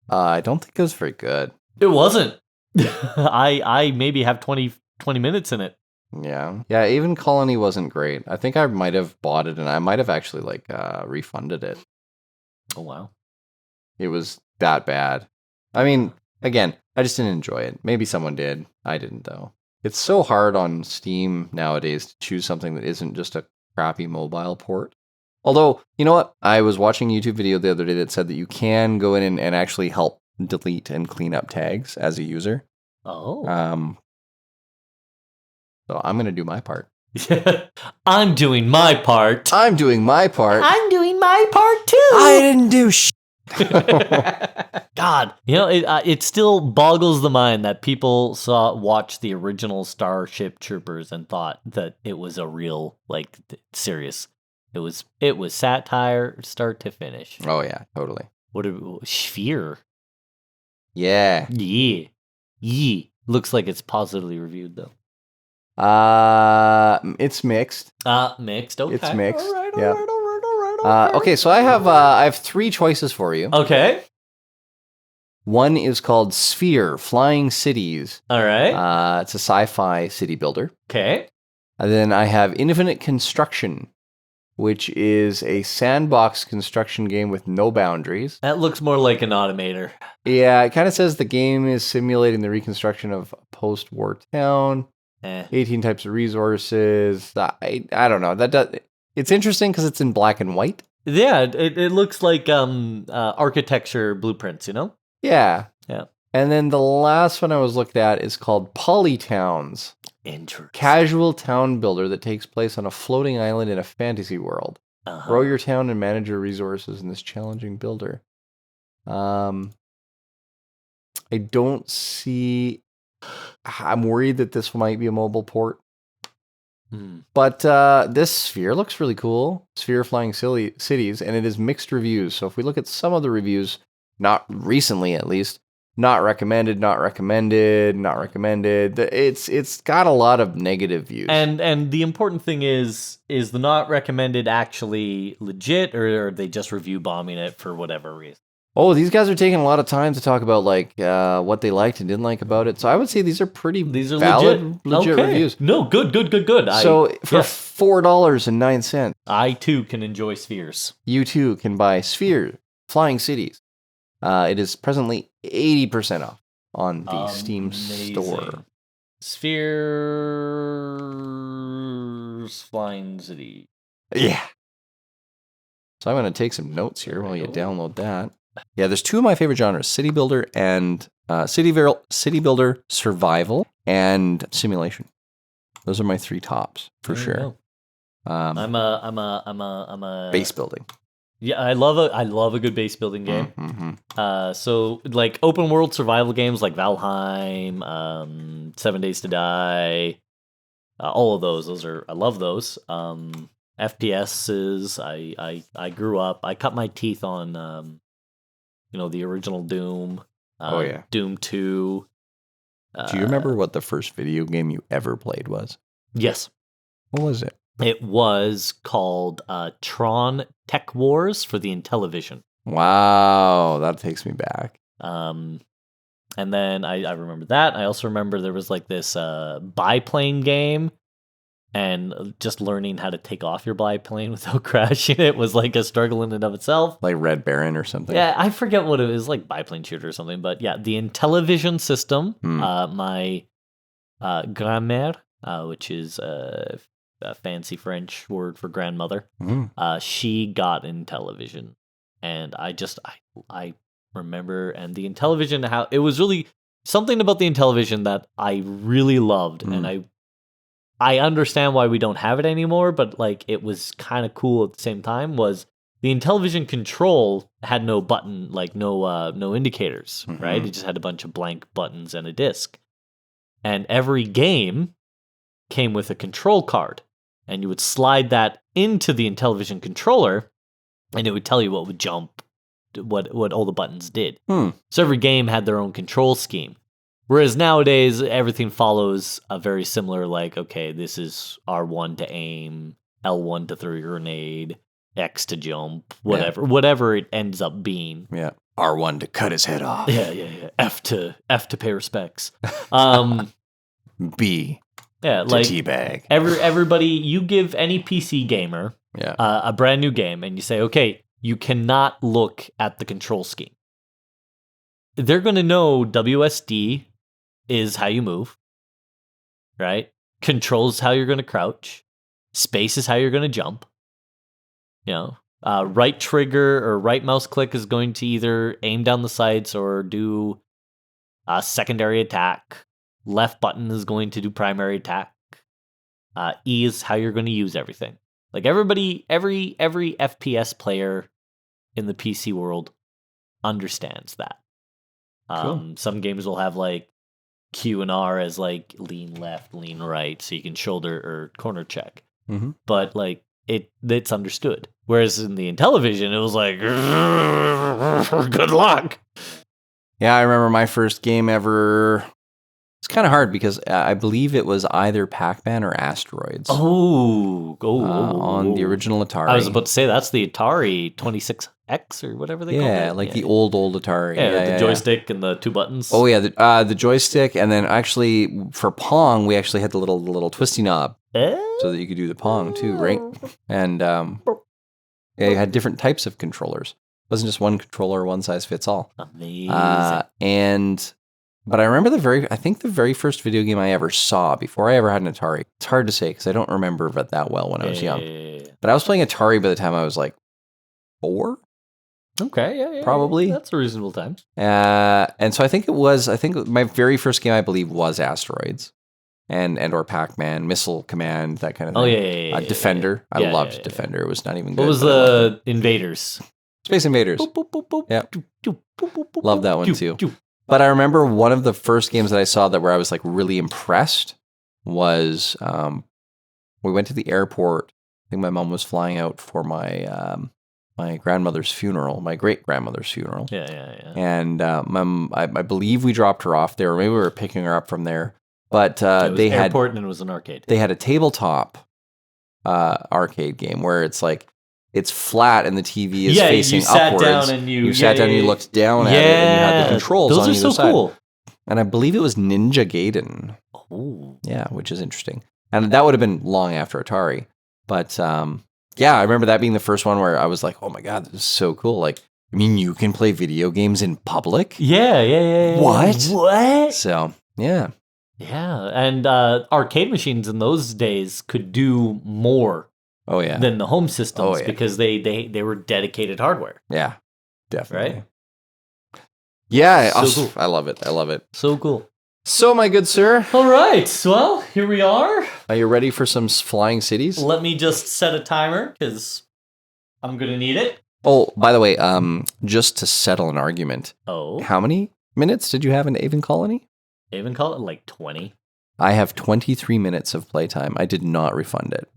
I don't think it was very good. It wasn't. I maybe have 20 minutes in it. Yeah, Avon Colony wasn't great. I think I might have bought it, and I might have actually refunded it. Oh wow, it was that bad. I mean, again, I just didn't enjoy it. Maybe someone did. I didn't though. It's so hard on Steam nowadays to choose something that isn't just a crappy mobile port. Although, you know what? I was watching a YouTube video the other day that said that you can go in and actually help delete and clean up tags as a user. Oh. So I'm going to do my part. I'm doing my part. I'm doing my part. I'm doing my part too. I didn't do shit. God, it still boggles the mind that people watched the original Starship Troopers and thought that it was a real, serious. It was satire start to finish. Oh yeah, totally. Sphere? Yeah. Yeah. Looks like it's positively reviewed though. It's mixed. Mixed. Okay. It's mixed. All right. Okay, so I have 3 choices for you. Okay. One is called Sphere: Flying Cities. All right. It's a sci-fi city builder. Okay. And then I have Infinite Construction, which is a sandbox construction game with no boundaries. That looks more like an automator. Yeah, it kind of says the game is simulating the reconstruction of a post-war town. 18 types of resources. I don't know. It's interesting because it's in black and white. Yeah, it looks like architecture blueprints, you know? Yeah. Yeah. And then the last one I was looking at is called Polytowns. Interesting. Casual town builder that takes place on a floating island in a fantasy world. Grow your town and manage your resources in this challenging builder. I don't see... I'm worried that this might be a mobile port. But this Sphere looks really cool. Sphere Flying Cities, and it is mixed reviews. So if we look at some of the reviews, not recently at least, not recommended, not recommended, not recommended. It's got a lot of negative views. And the important thing is the not recommended actually legit, or are they just review bombing it for whatever reason? Oh, these guys are taking a lot of time to talk about like what they liked and didn't like about it. So I would say these are valid, legit reviews. No, good. So for $4.09, I too can enjoy Spheres. You too can buy Sphere Flying Cities. It is presently 80% off on the Steam store. Spheres Flying City. Yeah. So I'm going to take some notes here while you download that. Yeah, there's two of my favorite genres: city builder and city builder, survival, and simulation. Those are my three tops for sure. I'm a base building. Yeah, I love a good base building game. Mm-hmm. So like open world survival games like Valheim, 7 Days to Die, all of those I love those. FPSs, I grew up. I cut my teeth on the original Doom. Doom 2. Do you remember what the first video game you ever played was? Yes. What was it? It was called Tron Tech Wars for the Intellivision. Wow, that takes me back. And then I remember that. I also remember there was like this biplane game, and just learning how to take off your biplane without crashing it was like a struggle in and of itself. Like Red Baron or something? Yeah, I forget what it was, like biplane shooter or something. But yeah, the Intellivision system, my grand-mère, which is a fancy French word for grandmother, she got Intellivision. And I remember, and the Intellivision, how it was really something about the Intellivision that I really loved, and I understand why we don't have it anymore, but like it was kind of cool at the same time. Was the Intellivision control had no button, like no indicators, right? It just had a bunch of blank buttons and a disc, and every game came with a control card, and you would slide that into the Intellivision controller, and it would tell you what would jump, what all the buttons did. So every game had their own control scheme. Whereas nowadays, everything follows a very similar, like, okay, this is R1 to aim, L1 to throw your grenade, X to jump, whatever it ends up being. Yeah. R1 to cut his head off. Yeah. F to pay respects. B to teabag. Everybody, you give any PC gamer a brand new game, and you say, okay, you cannot look at the control scheme. They're going to know WSD is how you move, right? Control is how you're going to crouch. Space is how you're going to jump. Right trigger or right mouse click is going to either aim down the sights or do a secondary attack. Left button is going to do primary attack. E is how you're going to use everything. Like every FPS player in the PC world understands that. Cool. Some games will have like Q and R as like lean left, lean right, so you can shoulder or corner check. But like it's understood. Whereas in the Intellivision, it was like good luck. Yeah, I remember my first game ever. It's kind of hard because I believe it was either Pac-Man or Asteroids. On the original Atari. I was about to say that's the Atari 26X or whatever they call it. Yeah, like the old Atari. Yeah, the joystick and the two buttons. Oh yeah, the joystick, and then actually for Pong we actually had the little twisty knob so that you could do the Pong too, right? And you had different types of controllers. It wasn't just one controller, one size fits all. Amazing. And But I remember I think the very first video game I ever saw before I ever had an Atari. It's hard to say because I don't remember it that well when I was young. But I was playing Atari by the time I was like 4. Okay, yeah, probably. Yeah, that's a reasonable time. And so I think my very first game I believe was Asteroids, and or Pac-Man, Missile Command, that kind of thing. Oh yeah. Defender. I loved Defender. It was not even good. What was the Invaders? Space Invaders. Boop, boop, boop, boop. Yeah, love that one too. But I remember one of the first games that I saw where I was like really impressed was we went to the airport. I think my mom was flying out for my my grandmother's funeral, my great grandmother's funeral. Yeah. And I believe we dropped her off there, or maybe we were picking her up from there. But they had airport and it was an arcade. They had a tabletop arcade game where it's like it's flat and the TV is facing upwards. You sat down and you looked down at it and you had the controls on either side. Those are so cool. And I believe it was Ninja Gaiden. Oh. Yeah, which is interesting. And that would have been long after Atari. But yeah, I remember that being the first one where I was like, oh my God, this is so cool. Like, I mean, you can play video games in public? Yeah. What? So, yeah. Yeah, and arcade machines in those days could do more than the home systems because they were dedicated hardware. Yeah, definitely. Right? Yeah, so cool. I love it. So cool. So, my good sir. All right, well, here we are. Are you ready for some flying cities? Let me just set a timer because I'm going to need it. Oh, by the way, just to settle an argument. Oh. How many minutes did you have in Avon Colony? Avon Colony? Like 20. I have 23 minutes of playtime. I did not refund it.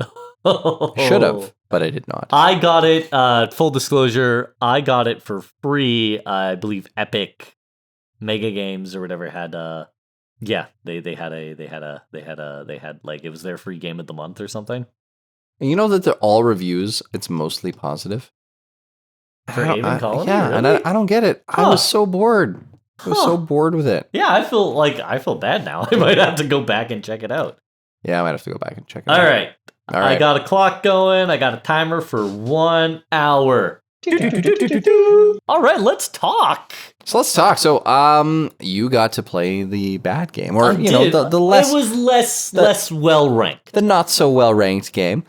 Should have, but I did not. I got it, full disclosure, I got it for free. I believe Epic Mega Games or whatever had they had like it was their free game of the month or something. And you know that they're all reviews, it's mostly positive. For Avon Colony? Yeah, really? And I don't get it. Huh. I was so bored. I was so bored with it. Yeah, I feel bad now. I might have to go back and check it out. Yeah, I might have to go back and check it out. All right. I got a clock going. I got a timer for 1 hour. All right, let's talk. So let's talk. So, you got to play the bad game, or the less. It was less well ranked, the not so well ranked game.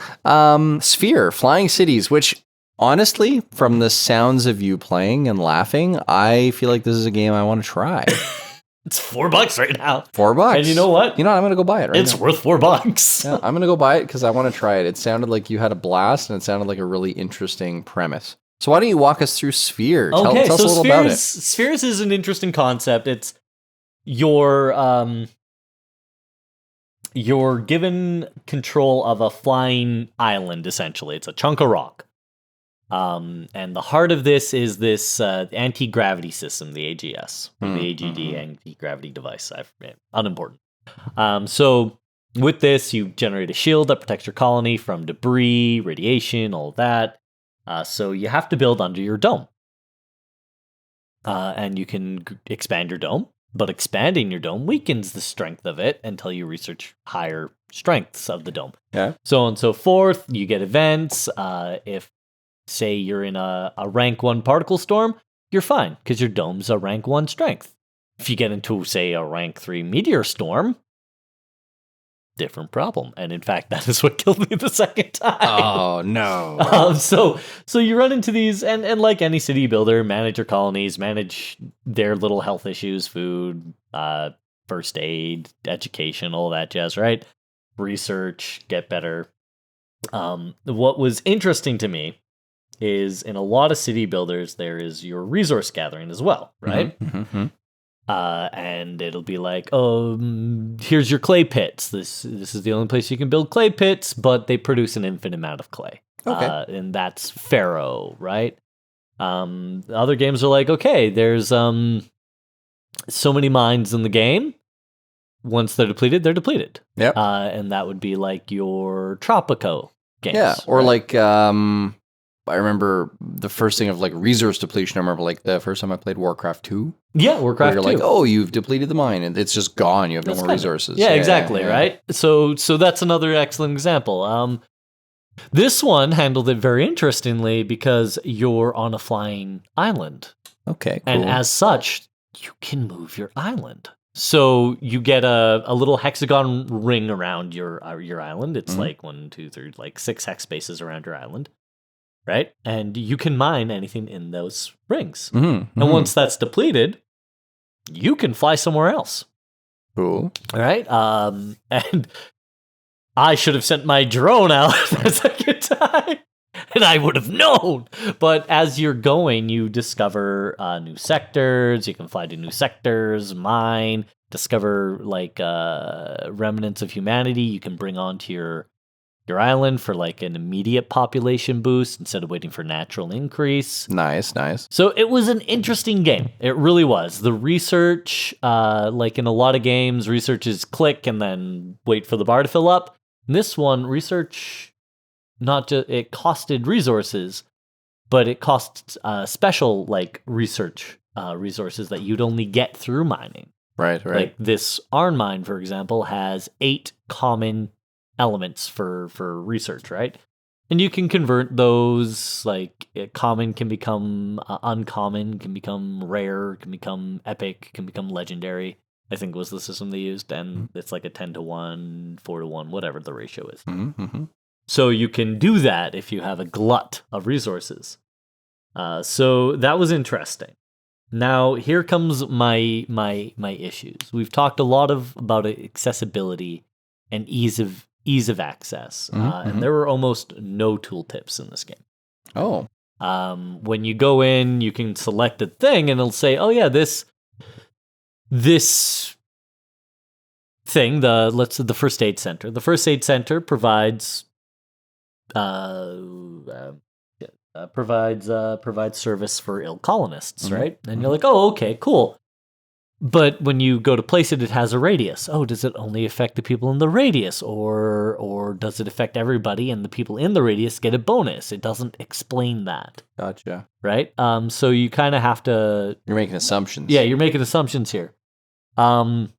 Sphere, Flying Cities, which honestly, from the sounds of you playing and laughing, I feel like this is a game I want to try. It's $4 right now. $4. And you know what? I'm going to go buy it right now. It's worth $4. Yeah, I'm going to go buy it because I want to try it. It sounded like you had a blast, and it sounded like a really interesting premise. So why don't you walk us through Sphere? Tell us a little about it. Spheres is an interesting concept. It's you're given control of a flying island, essentially. It's a chunk of rock. And the heart of this is this anti-gravity system, the AGS, or the AGD, anti-gravity device. Unimportant. So with this, you generate a shield that protects your colony from debris, radiation, all of that. So you have to build under your dome. And you can expand your dome, but expanding your dome weakens the strength of it until you research higher strengths of the dome. Yeah. So on and so forth. You get events. If say you're in a rank 1 particle storm, you're fine because your dome's a rank 1 strength. If you get into, say, a rank 3 meteor storm, different problem. And in fact, that is what killed me the second time. Oh, no. So you run into these, and like any city builder, manage your colonies, manage their little health issues, food, first aid, education, all that jazz, right? Research, get better. What was interesting to me is in a lot of city builders, there is your resource gathering as well, right? Mm-hmm. And it'll be like, here's your clay pits. This is the only place you can build clay pits, but they produce an infinite amount of clay. Okay. And that's Pharaoh, right? Other games are like, okay, there's so many mines in the game. Once they're depleted, they're depleted. Yep. And that would be like your Tropico games. Yeah, or right? like I remember the first thing of like resource depletion. I remember like the first time I played Warcraft 2. Yeah, Warcraft 2. You're like, oh, you've depleted the mine and it's just gone. You have no more resources. Yeah, exactly, right? So that's another excellent example. This one handled it very interestingly because you're on a flying island. Okay, cool. And as such, you can move your island. So you get a little hexagon ring around your island. It's like 1, 2, 3, like 6 hex spaces around your island, right? And you can mine anything in those rings. And once that's depleted, you can fly somewhere else. Cool. All right. And I should have sent my drone out the second time, and I would have known. But as you're going, you discover new sectors. You can fly to new sectors, mine, discover like remnants of humanity you can bring onto your island for like an immediate population boost instead of waiting for natural increase. Nice. So it was an interesting game. It really was. The research, like in a lot of games, research is click and then wait for the bar to fill up. In this one, research, not just it costed resources, but it costs special like research resources that you'd only get through mining. Right. Like this iron mine, for example, has 8 common elements for research, right? And you can convert those, like common can become uncommon, can become rare, can become epic, can become legendary, I think was the system they used. And it's like a 10-to-1, 4-to-1, whatever the ratio is. So you can do that if you have a glut of resources. So that was interesting. Now here comes my issues. We've talked a lot about accessibility and ease of access, and there were almost no tooltips in this game. Oh. When you go in, you can select a thing, and it'll say, "Oh yeah, this thing, the first aid center. The first aid center provides service for ill colonists, right?" And you're like, "Oh, okay, cool." But when you go to place it, it has a radius. Oh, does it only affect the people in the radius, or does it affect everybody and the people in the radius get a bonus? It doesn't explain that. Gotcha. Right? So you kind of have to... You're making assumptions. Yeah, you're making assumptions here. And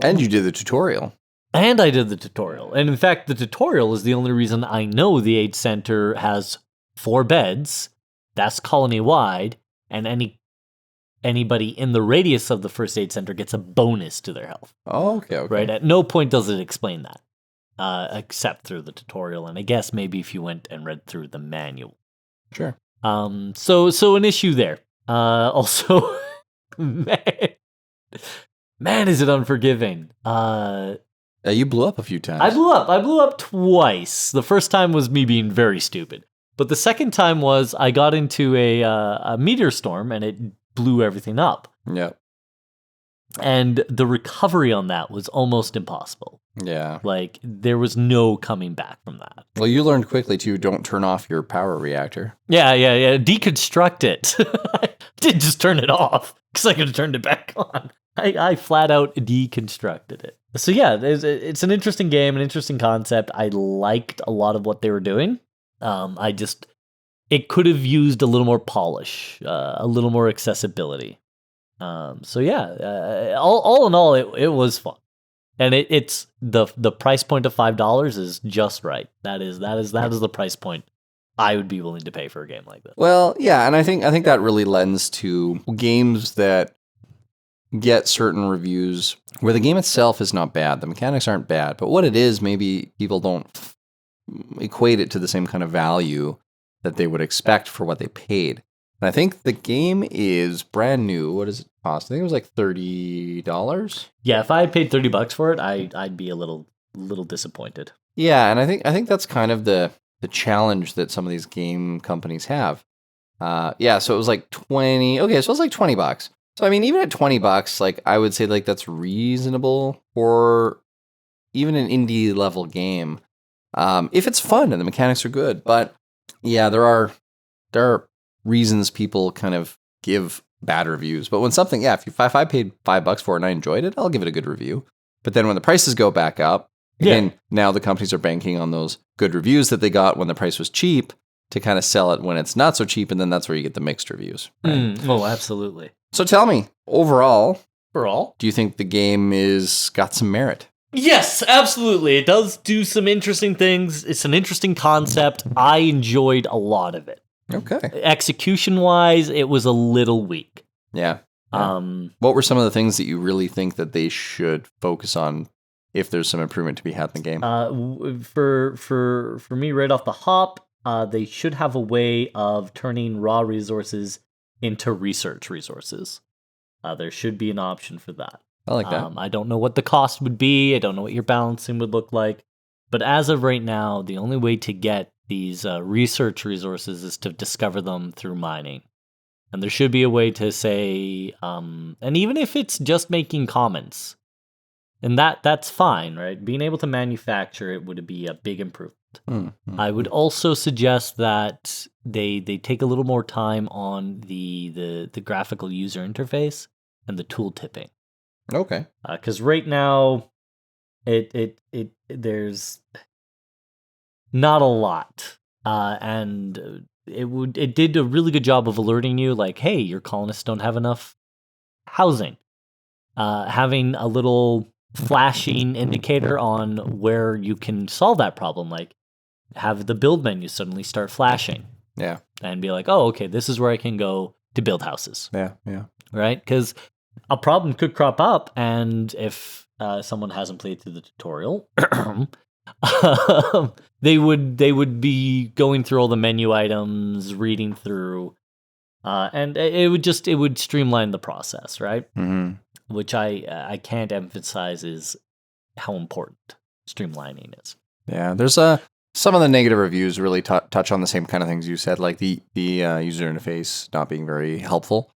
you did the tutorial. And I did the tutorial. And in fact, the tutorial is the only reason I know the aid center has 4 beds. That's colony-wide, and anybody in the radius of the first aid center gets a bonus to their health. Oh, okay. Right? At no point does it explain that, except through the tutorial, and I guess maybe if you went and read through the manual. Sure. So an issue there. Also, man, is it unforgiving. You blew up a few times. I blew up twice. The first time was me being very stupid, but the second time was I got into a meteor storm and it blew everything up. Yeah. And the recovery on that was almost impossible. Yeah. Like, there was no coming back from that. Well, you learned quickly, too, don't turn off your power reactor. Yeah. Deconstruct it. I didn't just turn it off, because I could have turned it back on. I flat out deconstructed it. So yeah, it's an interesting game, an interesting concept. I liked a lot of what they were doing. It could have used a little more polish, a little more accessibility. So yeah, all in all, it was fun, and it's the price point of $5 is just right. That is the price point I would be willing to pay for a game like this. Well, yeah, and I think that really lends to games that get certain reviews where the game itself is not bad, the mechanics aren't bad, but what it is, maybe people don't equate it to the same kind of value that they would expect for what they paid. And I think the game is brand new. What does it cost? I think it was like $30. Yeah, if I had paid $30 for it, I'd be a little disappointed. Yeah, and I think that's kind of the challenge that some of these game companies have. Yeah, so it was like 20. Okay, so it was like $20. So I mean, even at $20, like I would say, like that's reasonable for even an indie level game, if it's fun and the mechanics are good. But yeah, there are reasons people kind of give bad reviews. But when something, yeah, if I paid $5 for it and I enjoyed it, I'll give it a good review. But then when the prices go back up, again, now the companies are banking on those good reviews that they got when the price was cheap to kind of sell it when it's not so cheap, and then that's where you get the mixed reviews. Right? Oh, absolutely. So tell me, overall, do you think the game is got some merit? Yes, absolutely. It does do some interesting things. It's an interesting concept. I enjoyed a lot of it. Okay. Execution-wise, it was a little weak. Yeah. What were some of the things that you really think that they should focus on if there's some improvement to be had in the game? For me, right off the hop, they should have a way of turning raw resources into research resources. There should be an option for that. I like that. I don't know what the cost would be. I don't know what your balancing would look like. But as of right now, the only way to get these research resources is to discover them through mining. And there should be a way to say, and even if it's just making comments, and that's fine, right? Being able to manufacture it would be a big improvement. I would also suggest that they take a little more time on the graphical user interface and the tool tipping. Okay. Because right now, there's not a lot, and it did a really good job of alerting you, like, hey, your colonists don't have enough housing. Having a little flashing indicator on where you can solve that problem, like have the build menu suddenly start flashing. Yeah. And be like, oh, okay, this is where I can go to build houses. Yeah. Right? Because a problem could crop up, and if someone hasn't played through the tutorial, they would be going through all the menu items, reading through, and it would streamline the process, right? Mm-hmm. Which I can't emphasize is how important streamlining is. Yeah, there's some of the negative reviews really touch on the same kind of things you said, like the user interface not being very helpful.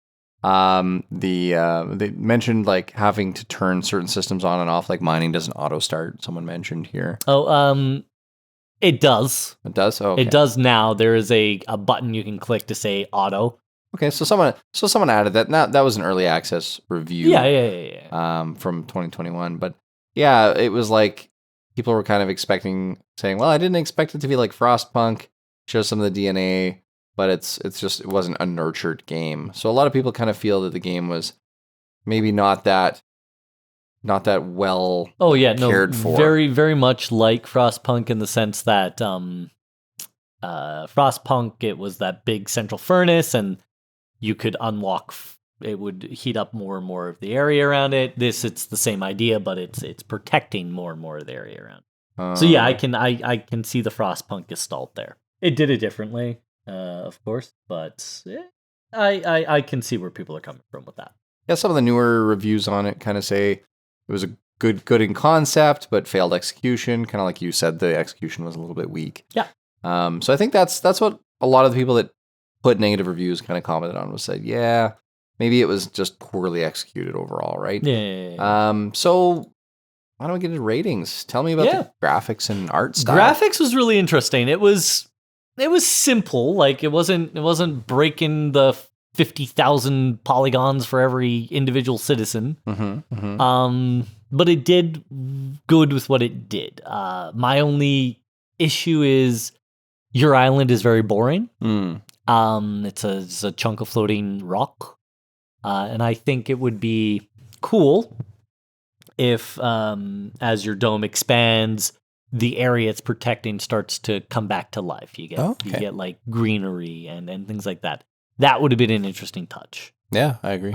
They mentioned like having to turn certain systems on and off, like mining doesn't auto start. Someone mentioned here. Oh, it does. It does. Oh, okay. It does now. There is a button you can click to say auto. Okay, so someone added that. Now that was an early access review. Yeah. From 2021, but yeah, it was like people were kind of saying, well, I didn't expect it to be like Frostpunk, show some of the DNA, but it wasn't a nurtured game. So a lot of people kind of feel that the game was maybe not that well cared for. Very, very much like Frostpunk in the sense that Frostpunk, it was that big central furnace, and you could unlock. It would heat up more and more of the area around it. It's the same idea, but it's protecting more and more of the area around. So yeah, I can see the Frostpunk gestalt there. It did it differently, of course, but I can see where people are coming from with that. Yeah, some of the newer reviews on it kind of say it was a good in concept, but failed execution. Kind of like you said, the execution was a little bit weak. Yeah. So I think that's what a lot of the people that put negative reviews kind of commented on, was said, yeah, maybe it was just poorly executed overall, right? Yeah. So why don't we get into ratings? Tell me about the graphics and art style. Graphics was really interesting. It was simple. Like it wasn't breaking the 50,000 polygons for every individual citizen. But it did good with what it did. My only issue is your island is very boring. It's a chunk of floating rock. And I think it would be cool if, as your dome expands, the area it's protecting starts to come back to life. You get like greenery and things like that. That would have been an interesting touch. Yeah, I agree.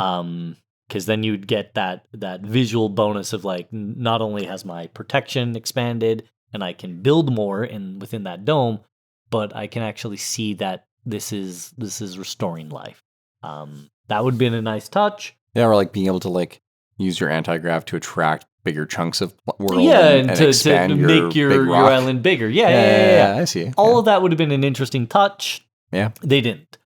Because then you'd get that visual bonus of like, not only has my protection expanded and I can build more within that dome, but I can actually see that this is restoring life. That would have been a nice touch. Yeah, or like being able to like use your anti-grav to attract bigger chunks of world. And to expand make your island bigger. Yeah. I see. All of that would have been an interesting touch. Yeah. They didn't.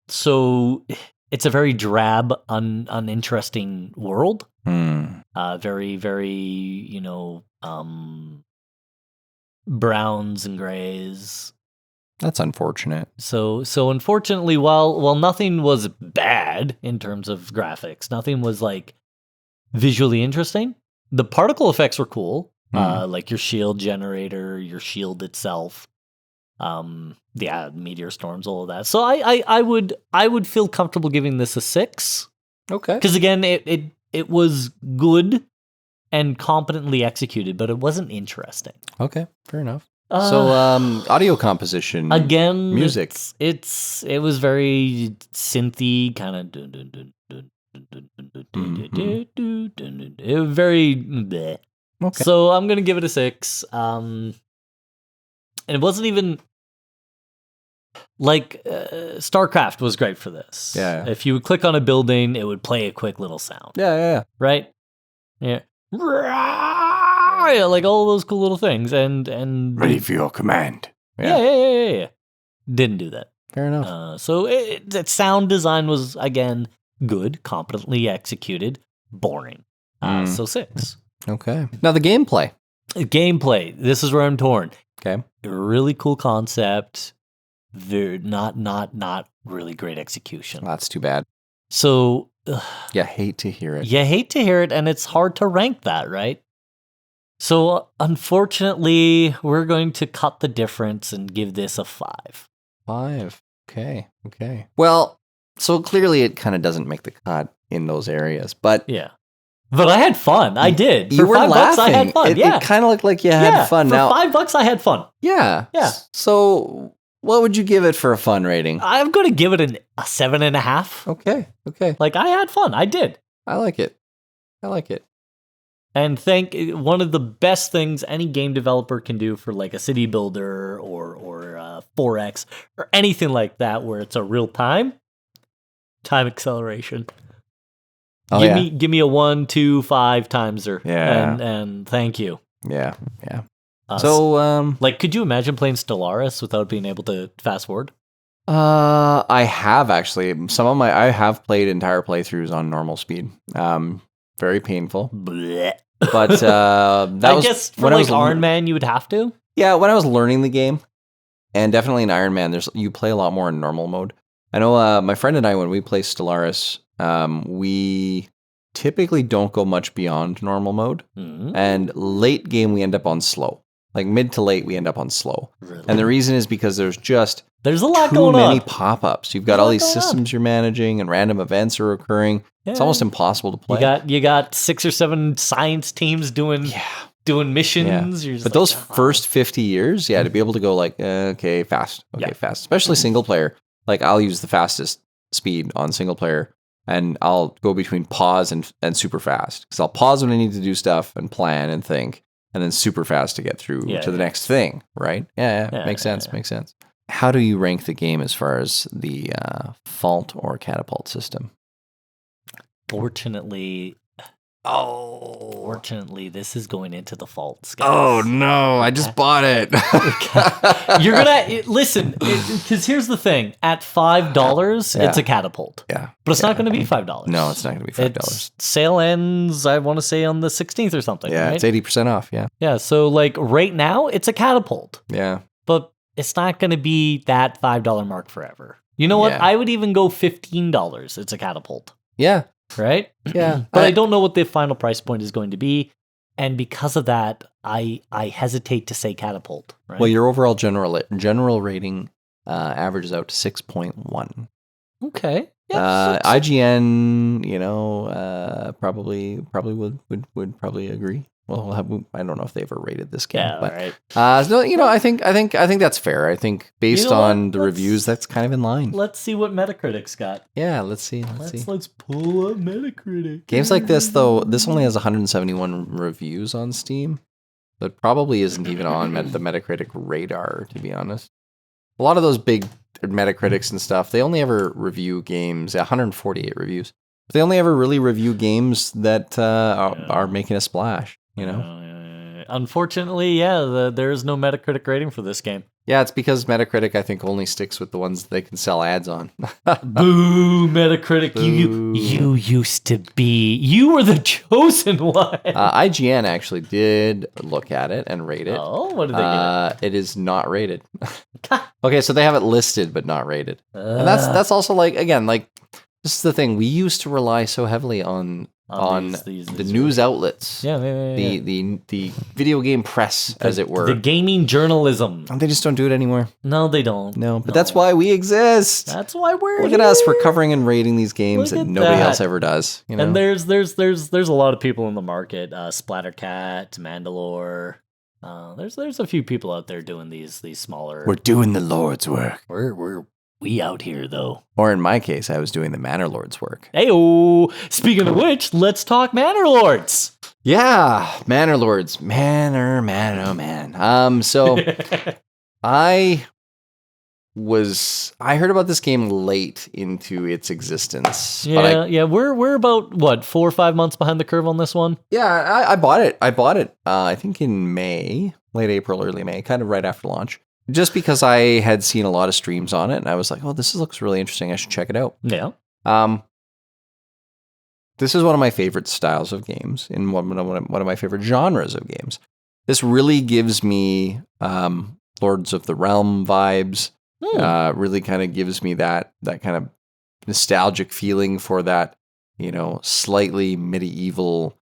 So it's a very drab, uninteresting world. Very, very, browns and grays. That's unfortunate. So unfortunately, while nothing was bad in terms of graphics, nothing was like visually interesting. The particle effects were cool, like your shield generator, your shield itself. Meteor storms, all of that. So I would feel comfortable giving this a 6. Okay. Because again, it was good and competently executed, but it wasn't interesting. Okay, fair enough. Audio composition again, music. It was very synthy, kind of. It was very. Bleh. Okay. So I'm gonna give it a 6. And it wasn't even like StarCraft was great for this. Yeah. If you would click on a building, it would play a quick little sound. Yeah. Right. Yeah. Like all those cool little things, and ready for your command. Yeah. Didn't do that. Fair enough. So that sound design was again good, competently executed, boring. So 6. Okay. Now the gameplay. Gameplay. This is where I'm torn. Okay. Really cool concept. They're not really great execution. Well, that's too bad. So hate to hear it. You hate to hear it, and it's hard to rank that, right? So unfortunately, we're going to cut the difference and give this a 5. 5. Okay. Well, so clearly it kind of doesn't make the cut in those areas, but yeah. But I had fun. I did. You were $5, laughing. I had fun. It kind of looked like you had fun. For now, $5, I had fun. Yeah. So, what would you give it for a fun rating? I'm going to give it a 7.5. Okay. Like, I had fun. I did. I like it. And one of the best things any game developer can do for like a city builder or 4X or anything like that, where it's a real time acceleration. Give me a 1, 2, 5 timeser. Yeah. And thank you. Yeah. So, could you imagine playing Stellaris without being able to fast forward? I have actually. I have played entire playthroughs on normal speed. Very painful. Blech. But I guess for like Iron Man, you would have to. Yeah, when I was learning the game, and definitely in Iron Man, you play a lot more in normal mode. I know my friend and I, when we play Stellaris, we typically don't go much beyond normal mode, and late game we end up on slow. Like mid to late, we end up on slow. Really? And the reason is because there's a lot too going on. many pop-ups. You've got all these systems you're managing, and random events are occurring. Yeah. It's almost impossible to play. You got 6 or 7 science teams doing missions. Yeah. But those first 50 years, to be able to go like, fast. Fast. Especially single player. Like I'll use the fastest speed on single player, and I'll go between pause and super fast. Because I'll pause when I need to do stuff and plan and think, and then super fast to get through to the next thing, right? Yeah. Makes sense. How do you rank the game as far as the fault or catapult system? Fortunately, this is going into the faults, guys. Oh no, I just bought it. You're gonna listen, because here's the thing: at $5, it's a catapult. Yeah, but it's not going to be $5. No, it's not going to be $5. Sale ends, I want to say, on the 16th or something. Yeah, right? It's 80% off. Yeah. Yeah. So like right now, it's a catapult. Yeah. But it's not going to be that $5 mark forever. You know what? Yeah. I would even go $15. It's a catapult. Yeah. Right? Yeah. But I don't know what the final price point is going to be. And because of that, I hesitate to say catapult. Right? Well, your overall general rating averages out to 6.1. Okay. Yeah, IGN, probably would probably agree. Well, I don't know if they ever rated this game, but right. I think that's fair. I think based on the reviews, that's kind of in line. Let's see what Metacritic's got. Yeah, let's see. Let's pull up Metacritic. Games like this, though, this only has 171 reviews on Steam, so it probably isn't even on the Metacritic radar, to be honest. A lot of those big Metacritics and stuff, they only ever review games. 148 reviews. They only ever really review games that are making a splash. Unfortunately, there is no Metacritic rating for this game. Yeah, it's because Metacritic, I think, only sticks with the ones they can sell ads on. Boo, Metacritic! Boo. You used to be. You were the chosen one. IGN actually did look at it and rate it. Oh, what did they give it? It is not rated. Okay, so they have it listed but not rated, and that's also like, again, like, this is the thing. We used to rely so heavily on these news outlets. The video game press, as it were. The gaming journalism. And they just don't do it anymore. No, they don't. No, but that's why we exist. That's why we're Look here. at us. We're covering and rating these games that nobody else ever does. And there's a lot of people in the market. Splattercat, Mandalore. There's a few people out there doing these smaller. We're doing the Lord's work. We out here though. Or in my case, I was doing the Manor Lord's work. Heyo! Speaking of which, let's talk Manor Lords. Yeah, Manor Lords. Manor, man, oh man. So I heard about this game late into its existence. Yeah, we're about what 4 or 5 months behind the curve on this one. Yeah, I bought it. I think in May, late April, early May, kind of right after launch. Just because I had seen a lot of streams on it, and I was like, "Oh, this looks really interesting. I should check it out." Yeah. This is one of my favorite styles of games, and one of my favorite genres of games. This really gives me Lords of the Realm vibes. Really kind of gives me that kind of nostalgic feeling for that, slightly medieval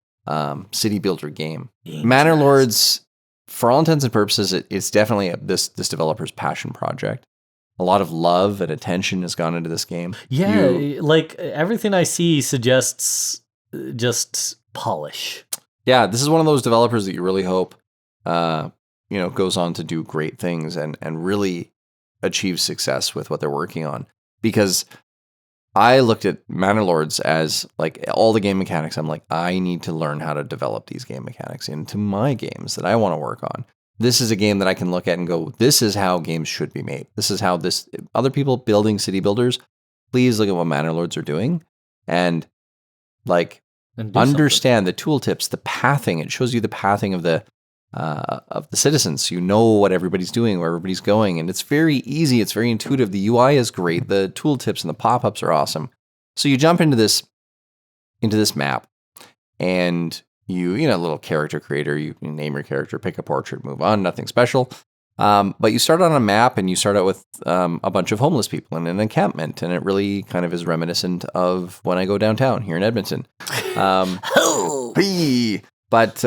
city builder game. Manor Lords, for all intents and purposes, it's definitely this developer's passion project. A lot of love and attention has gone into this game. Yeah, like everything I see suggests just polish. Yeah, this is one of those developers that you really hope, goes on to do great things and really achieve success with what they're working on. Because I looked at Manor Lords as like all the game mechanics. I'm like, I need to learn how to develop these game mechanics into my games that I want to work on. This is a game that I can look at and go, this is how games should be made. This is how other people building city builders, please look at what Manor Lords are doing and understand the tooltips, the pathing. It shows you the pathing of the citizens. You know what everybody's doing, where everybody's going, and it's very easy. It's very intuitive. The UI is great. The tooltips and the pop-ups are awesome. So you jump into this map, and you little character creator. You name your character, pick a portrait, move on. Nothing special. But you start on a map, and you start out with a bunch of homeless people in an encampment, and it really kind of is reminiscent of when I go downtown here in Edmonton. But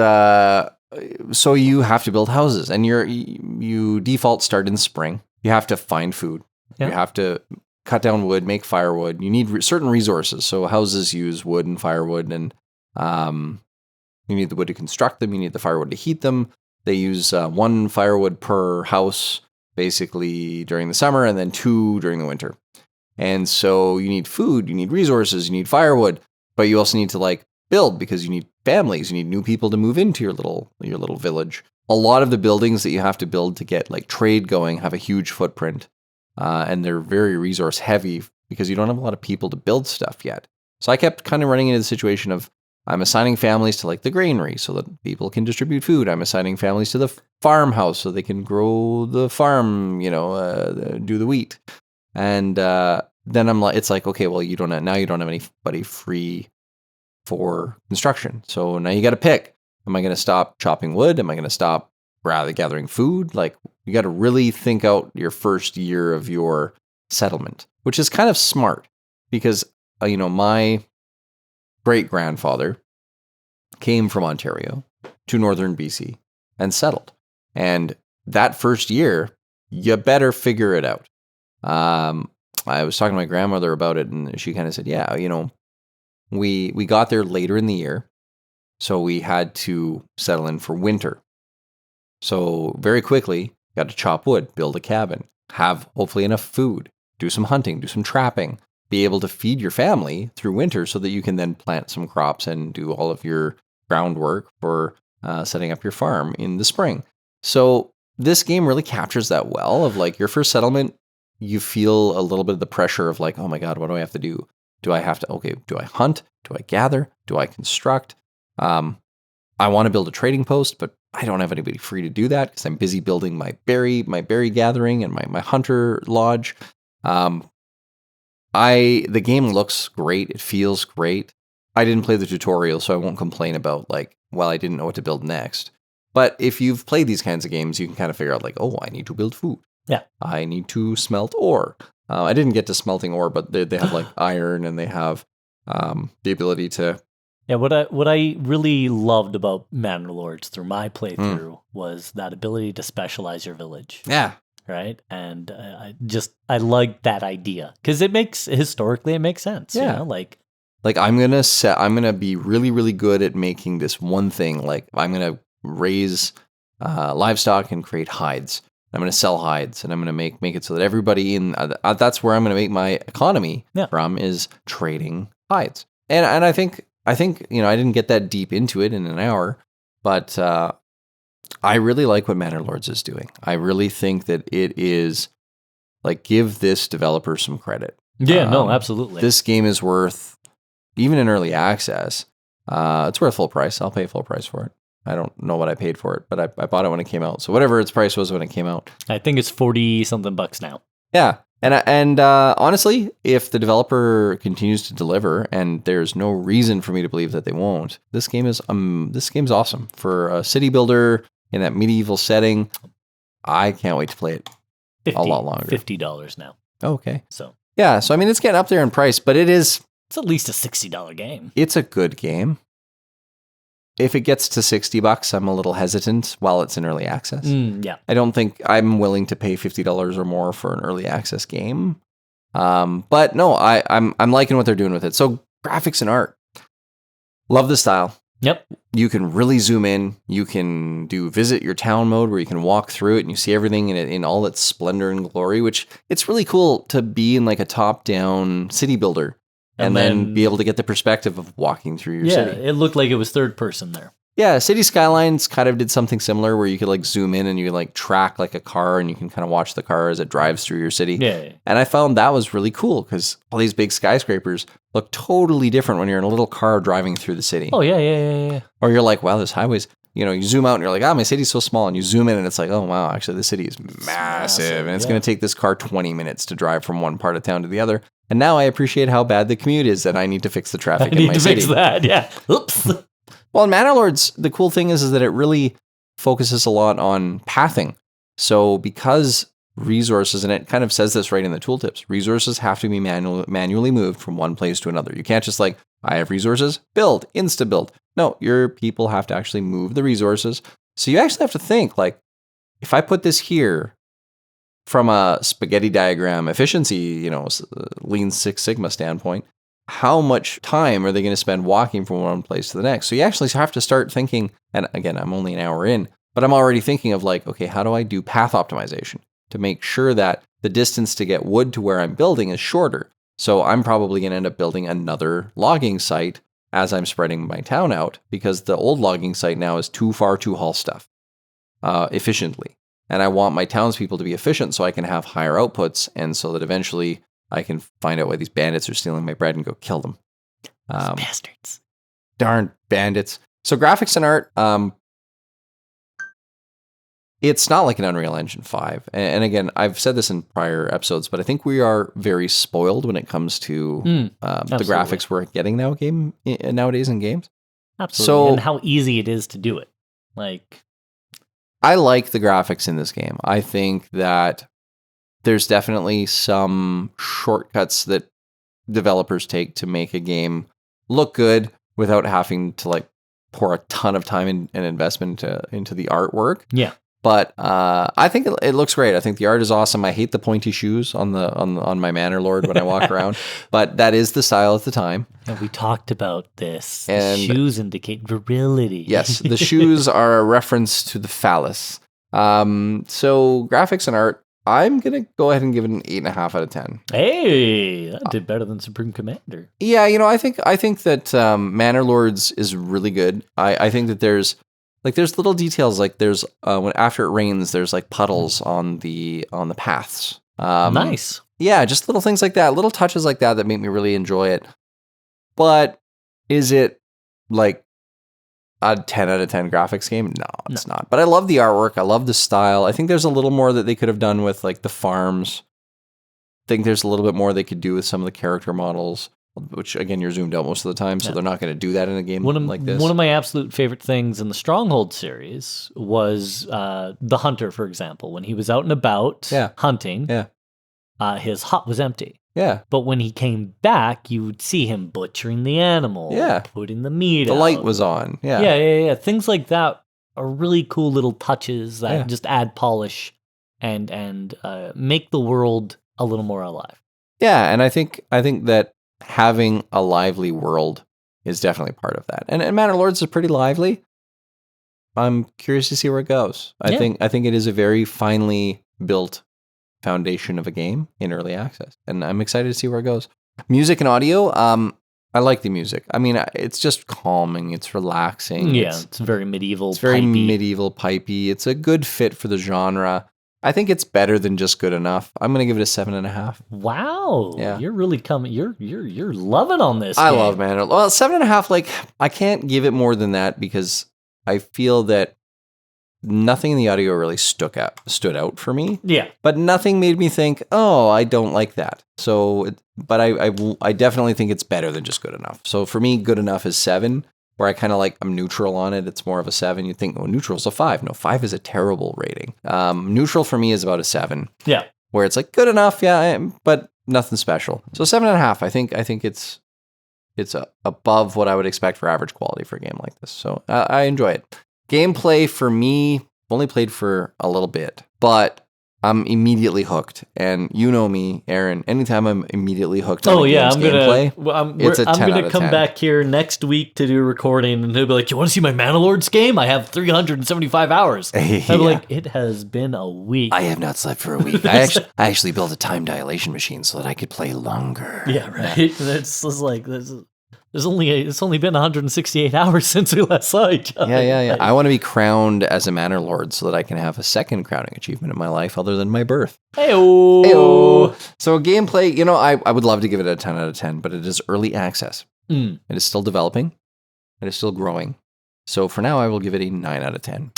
so you have to build houses, and you default start in spring. You have to find food. Yeah. You have to cut down wood, make firewood. You need certain resources. So houses use wood and firewood, and you need the wood to construct them. You need the firewood to heat them. They use 1 firewood per house, basically during the summer, and then 2 during the winter. And so you need food, you need resources, you need firewood, but you also need to build because you need families, you need new people to move into your little village. A lot of the buildings that you have to build to get trade going have a huge footprint, and they're very resource heavy because you don't have a lot of people to build stuff yet. So I kept kind of running into the situation of I'm assigning families to the granary so that people can distribute food. I'm assigning families to the farmhouse so they can grow the farm, do the wheat. And then it's okay, well, you don't have anybody free for construction. So now you got to pick. Am I going to stop chopping wood? Am I going to stop gathering food? You got to really think out your first year of your settlement, which is kind of smart because, my great-grandfather came from Ontario to northern BC and settled. And that first year, you better figure it out. I was talking to my grandmother about it, and she kind of said, yeah, we got there later in the year, so we had to settle in for winter. So very quickly, got to chop wood, build a cabin, have hopefully enough food, do some hunting, do some trapping, be able to feed your family through winter so that you can then plant some crops and do all of your groundwork for setting up your farm in the spring. So this game really captures that well of your first settlement. You feel a little bit of the pressure of oh my God, what do I have to do? Do I hunt? Do I gather? Do I construct? I want to build a trading post, but I don't have anybody free to do that because I'm busy building my berry gathering and my hunter lodge. The game looks great. It feels great. I didn't play the tutorial, so I won't complain about I didn't know what to build next. But if you've played these kinds of games, you can kind of figure out I need to build food. Yeah. I need to smelt ore. I didn't get to smelting ore, but they have iron, and they have the ability to. Yeah, what I really loved about Manor Lords through my playthrough was that ability to specialize your village. Yeah. Right, and I like that idea because it makes sense. Yeah, I'm gonna be really, really good at making this one thing. I'm gonna raise livestock and create hides. I'm going to sell hides, and I'm going to make it so that everybody in that's where I'm going to make my economy from, is trading hides. And I think I didn't get that deep into it in an hour, but I really like what Manor Lords is doing. I really think that it is give this developer some credit. Yeah, no, absolutely. This game is worth, even in early access, it's worth full price. I'll pay full price for it. I don't know what I paid for it, but I bought it when it came out. So whatever its price was when it came out. I think it's 40 something bucks now. Yeah. And honestly, if the developer continues to deliver, and there's no reason for me to believe that they won't, this game's awesome for a city builder in that medieval setting. I can't wait to play it a lot longer. $50 now. Okay. So yeah, so I mean, it's getting up there in price, but it's at least a $60 game. It's a good game. If it gets to $60, I'm a little hesitant while it's in early access. Yeah. I don't think I'm willing to pay $50 or more for an early access game. But no, I'm liking what they're doing with it. So graphics and art. Love the style. Yep. You can really zoom in. You can do visit your town mode where you can walk through it and you see everything in all its splendor and glory, which it's really cool to be in a top-down city builder. And then be able to get the perspective of walking through your city. Yeah, it looked like it was third person there. Yeah, City Skylines kind of did something similar where you could zoom in and you could track a car and you can kind of watch the car as it drives through your city. Yeah. And I found that was really cool because all these big skyscrapers look totally different when you're in a little car driving through the city. Oh, yeah. Or you're like, wow, this highway's, you zoom out and you're like, my city's so small. And you zoom in and it's like, oh, wow, actually the city is massive. And it's going to take this car 20 minutes to drive from one part of town to the other. And now I appreciate how bad the commute is that I need to fix the traffic in my city. I need to fix that, yeah. Oops. Well, in Manor Lords, the cool thing is that it really focuses a lot on pathing. So because resources, and it kind of says this right in the tooltips, resources have to be manually moved from one place to another. You can't just I have resources, build, insta-build. No, your people have to actually move the resources. So you actually have to think, if I put this here, from a spaghetti diagram efficiency, Lean Six Sigma standpoint, how much time are they going to spend walking from one place to the next? So you actually have to start thinking, and again, I'm only an hour in, but I'm already thinking of okay, how do I do path optimization to make sure that the distance to get wood to where I'm building is shorter? So I'm probably going to end up building another logging site as I'm spreading my town out, because the old logging site now is too far to haul stuff efficiently. And I want my townspeople to be efficient so I can have higher outputs, and so that eventually I can find out why these bandits are stealing my bread and go kill them. Bastards. Darn bandits. So graphics and art, it's not like an Unreal Engine 5. And again, I've said this in prior episodes, but I think we are very spoiled when it comes to the graphics we're getting nowadays in games. Absolutely. So, and how easy it is to do it. I like the graphics in this game. I think that there's definitely some shortcuts that developers take to make a game look good without having to pour a ton of time and investment into the artwork. Yeah. But I think it looks great. I think the art is awesome. I hate the pointy shoes on my Manor Lord when I walk around, but that is the style at the time. And we talked about this. And the shoes indicate virility. Yes, the shoes are a reference to the phallus. So graphics and art, I'm going to go ahead and give it an 8.5 out of 10. Hey, that did better than Supreme Commander. Yeah, I think that Manor Lords is really good. I think that there's little details, there's when after it rains, there's puddles on the paths. Nice. Yeah, just little things like that, little touches like that make me really enjoy it. But is it a 10 out of 10 graphics game? No, it's not. But I love the artwork. I love the style. I think there's a little more that they could have done with the farms. I think there's a little bit more they could do with some of the character models, which again, you're zoomed out most of the time, so they're not going to do that in a game like this. One of my absolute favorite things in the Stronghold series was the hunter, for example. When he was out and about hunting, his hut was empty. Yeah. But when he came back, you would see him butchering the animal, putting the meat out. The light was on. Yeah. Yeah. Things like that are really cool little touches that just add polish and make the world a little more alive. Yeah, and I think that having a lively world is definitely part of that. And Manor Lords is pretty lively. I'm curious to see where it goes. I think it is a very finely built foundation of a game in early access, and I'm excited to see where it goes. Music and audio, I like the music. I mean, it's just calming. It's relaxing. Yeah, it's very medieval. It's very pipey. medieval, pipey. It's a good fit for the genre. I think it's better than just good enough. I'm gonna give it a 7.5. Wow, yeah, you're really coming. You're loving on this. I game. love Manor. Well, 7.5. Like, I can't give it more than that because I feel that nothing in the audio really stood out for me. Yeah, but nothing made me think, oh, I don't like that. So, but I definitely think it's better than just good enough. So for me, good enough is 7. Where I kind of I'm neutral on it. It's more of a 7. You think, oh, neutral's a 5. No, 5 is a terrible rating. Neutral for me is about a 7. Yeah. Where it's like good enough, yeah, but nothing special. So 7.5. I think it's above what I would expect for average quality for a game like this. So I enjoy it. Gameplay for me, only played for a little bit, but I'm immediately hooked. And you know me, Aaron. Anytime I'm immediately hooked on gameplay, I'm gonna come back here next week to do a recording, and he'll be like, "You want to see my Manor game? I have 375 hours." I'll be like, "It has been a week. I have not slept for a week. I actually built a time dilation machine so that I could play longer." Yeah, right. It's like it's only been 168 hours since we last saw each other. Yeah. I want to be crowned as a Manor Lord so that I can have a second crowning achievement in my life other than my birth. Heyo. So gameplay, I would love to give it a 10 out of 10, but it is early access. It is still developing. It is still growing. So for now, I will give it a 9 out of 10.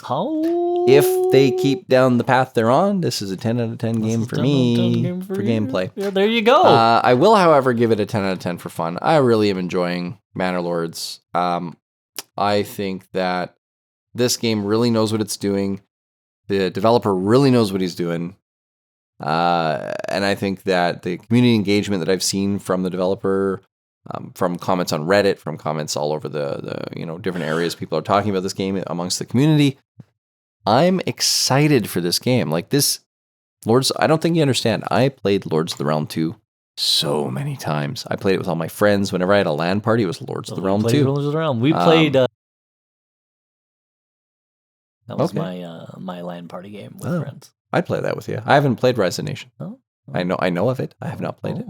If they keep down the path they're on, this is a 10 out of 10 game for me for gameplay. Yeah, there you go. I will, however, give it a 10 out of 10 for fun. I really am enjoying Manor Lords. I think that this game really knows what it's doing. The developer really knows what he's doing. And I think that the community engagement that I've seen from the developer, from comments on Reddit, from comments all over the different areas people are talking about this game amongst the community, I'm excited for this game. Like this, I don't think you understand. I played Lords of the Realm 2 so many times. I played it with all my friends. Whenever I had a LAN party, it was Lords of the Realm 2. Lords of the Realm. We played. That was my LAN party game with friends. I'd play that with you. I haven't played Rise of Nation. I know of it. I have not played it.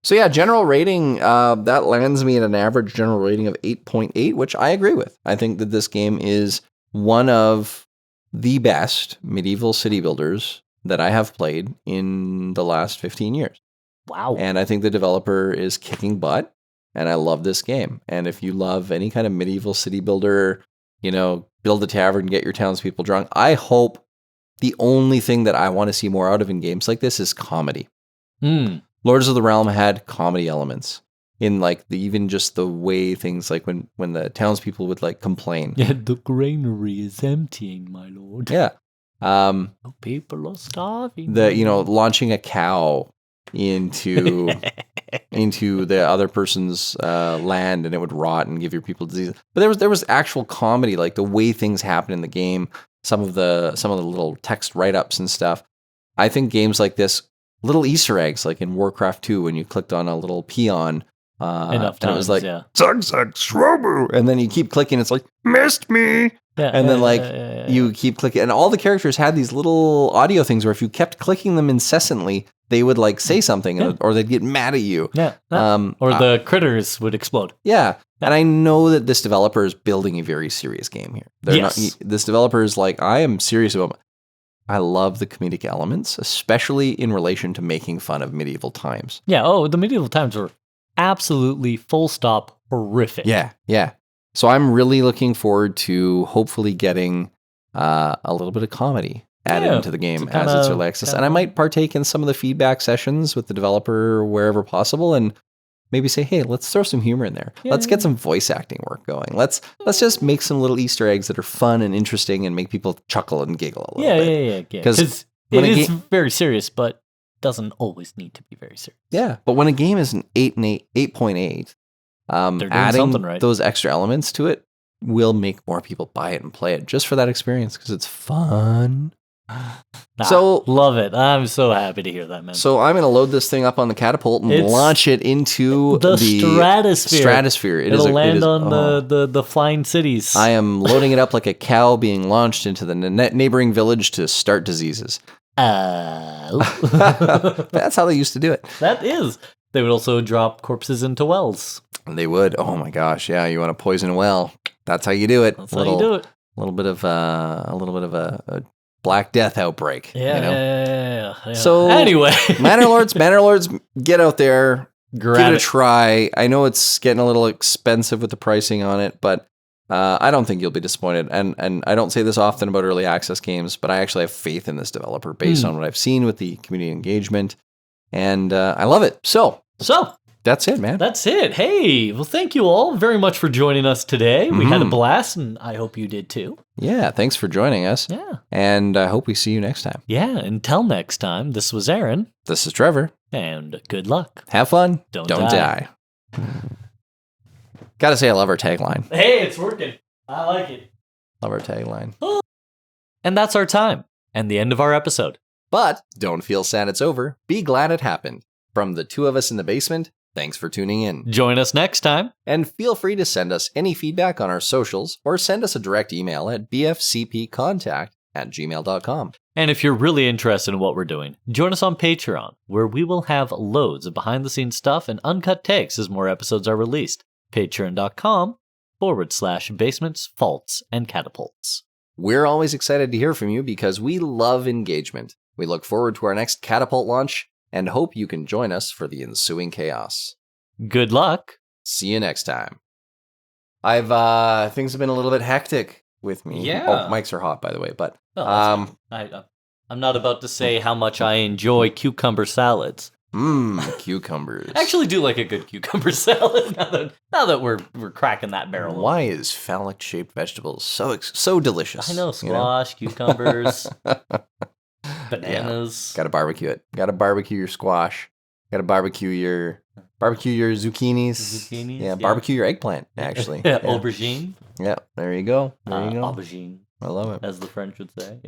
So yeah, general rating, that lands me at an average general rating of 8.8, which I agree with. I think that this game is one of the best medieval city builders that I have played in the last 15 years. Wow. And I think the developer is kicking butt, and I love this game. And if you love any kind of medieval city builder, build a tavern, get your townspeople drunk, I hope the only thing that I want to see more out of in games like this is comedy. Lords of the Realm had comedy elements in even just the way things when the townspeople would complain. Yeah, the granary is emptying, my lord. Yeah. People are starving. Launching a cow into the other person's land, and it would rot and give your people disease. But there was actual comedy, like the way things happen in the game, some of the little text write-ups and stuff. I think games like this, little Easter eggs, like in Warcraft 2, when you clicked on a little peon, enough times, and it was like, yeah. Zug Zug Shrobu, and then you keep clicking, it's like, missed me. Yeah, and then you keep clicking, and all the characters had these little audio things where if you kept clicking them incessantly, they would say something, or they'd get mad at you. Yeah. Or the critters would explode. Yeah. And I know that this developer is building a very serious game here. This developer is I am serious about. I love the comedic elements, especially in relation to making fun of medieval times. Yeah. Oh, the medieval times were absolutely full stop horrific. Yeah. So I'm really looking forward to hopefully getting a little bit of comedy added into the game as it's early access. And I might partake in some of the feedback sessions with the developer wherever possible, and maybe say, hey, let's throw some humor in there. Let's get some voice acting work going. Let's just make some little Easter eggs that are fun and interesting and make people chuckle and giggle a little bit. Yeah. Because it is very serious, but doesn't always need to be very serious. Yeah, but when a game is an 8.8, adding those extra elements to it will make more people buy it and play it just for that experience because it's fun. So love it. I'm so happy to hear that, man. So I'm going to load this thing up on the catapult and launch it into the stratosphere. It'll land on the flying cities. I am loading it up like a cow being launched into the neighboring village to start diseases. That's how they used to do it. That is. They would also drop corpses into wells. They would. Oh my gosh! Yeah, you want to poison a well? That's how you do it. That's how you do it. A little bit of a Black Death outbreak. Yeah. So anyway, Manor Lords, get out there, give it a try. I know it's getting a little expensive with the pricing on it, but I don't think you'll be disappointed. And I don't say this often about early access games, but I actually have faith in this developer based on what I've seen with the community engagement, and I love it. So that's it, man. That's it. Hey, well, thank you all very much for joining us today. We had a blast, and I hope you did too. Yeah, thanks for joining us. Yeah. And I hope we see you next time. Yeah, until next time, this was Aaron. This is Trevor. And good luck. Have fun. Don't die. Gotta say, I love our tagline. Hey, it's working. I like it. Love our tagline. And that's our time, and the end of our episode. But don't feel sad it's over. Be glad it happened. From the two of us in the basement, thanks for tuning in. Join us next time. And feel free to send us any feedback on our socials or send us a direct email at bfcpcontact@gmail.com. And if you're really interested in what we're doing, join us on Patreon, where we will have loads of behind-the-scenes stuff and uncut takes as more episodes are released. Patreon.com/basements, faults, and catapults. We're always excited to hear from you because we love engagement. We look forward to our next catapult launch and hope you can join us for the ensuing chaos. Good luck. See you next time. Things have been a little bit hectic with me. Yeah. Oh, mics are hot, by the way, but I'm not about to say how much I enjoy cucumber salads. Cucumbers. I actually do like a good cucumber salad now that we're cracking that barrel. Why is phallic-shaped vegetables so delicious? I know, squash, cucumbers, bananas. Yeah. Gotta barbecue it. Gotta barbecue your squash. Gotta barbecue your zucchinis. Yeah, barbecue your eggplant, actually. Aubergine. Yeah, there you go. Aubergine. I love it. As the French would say.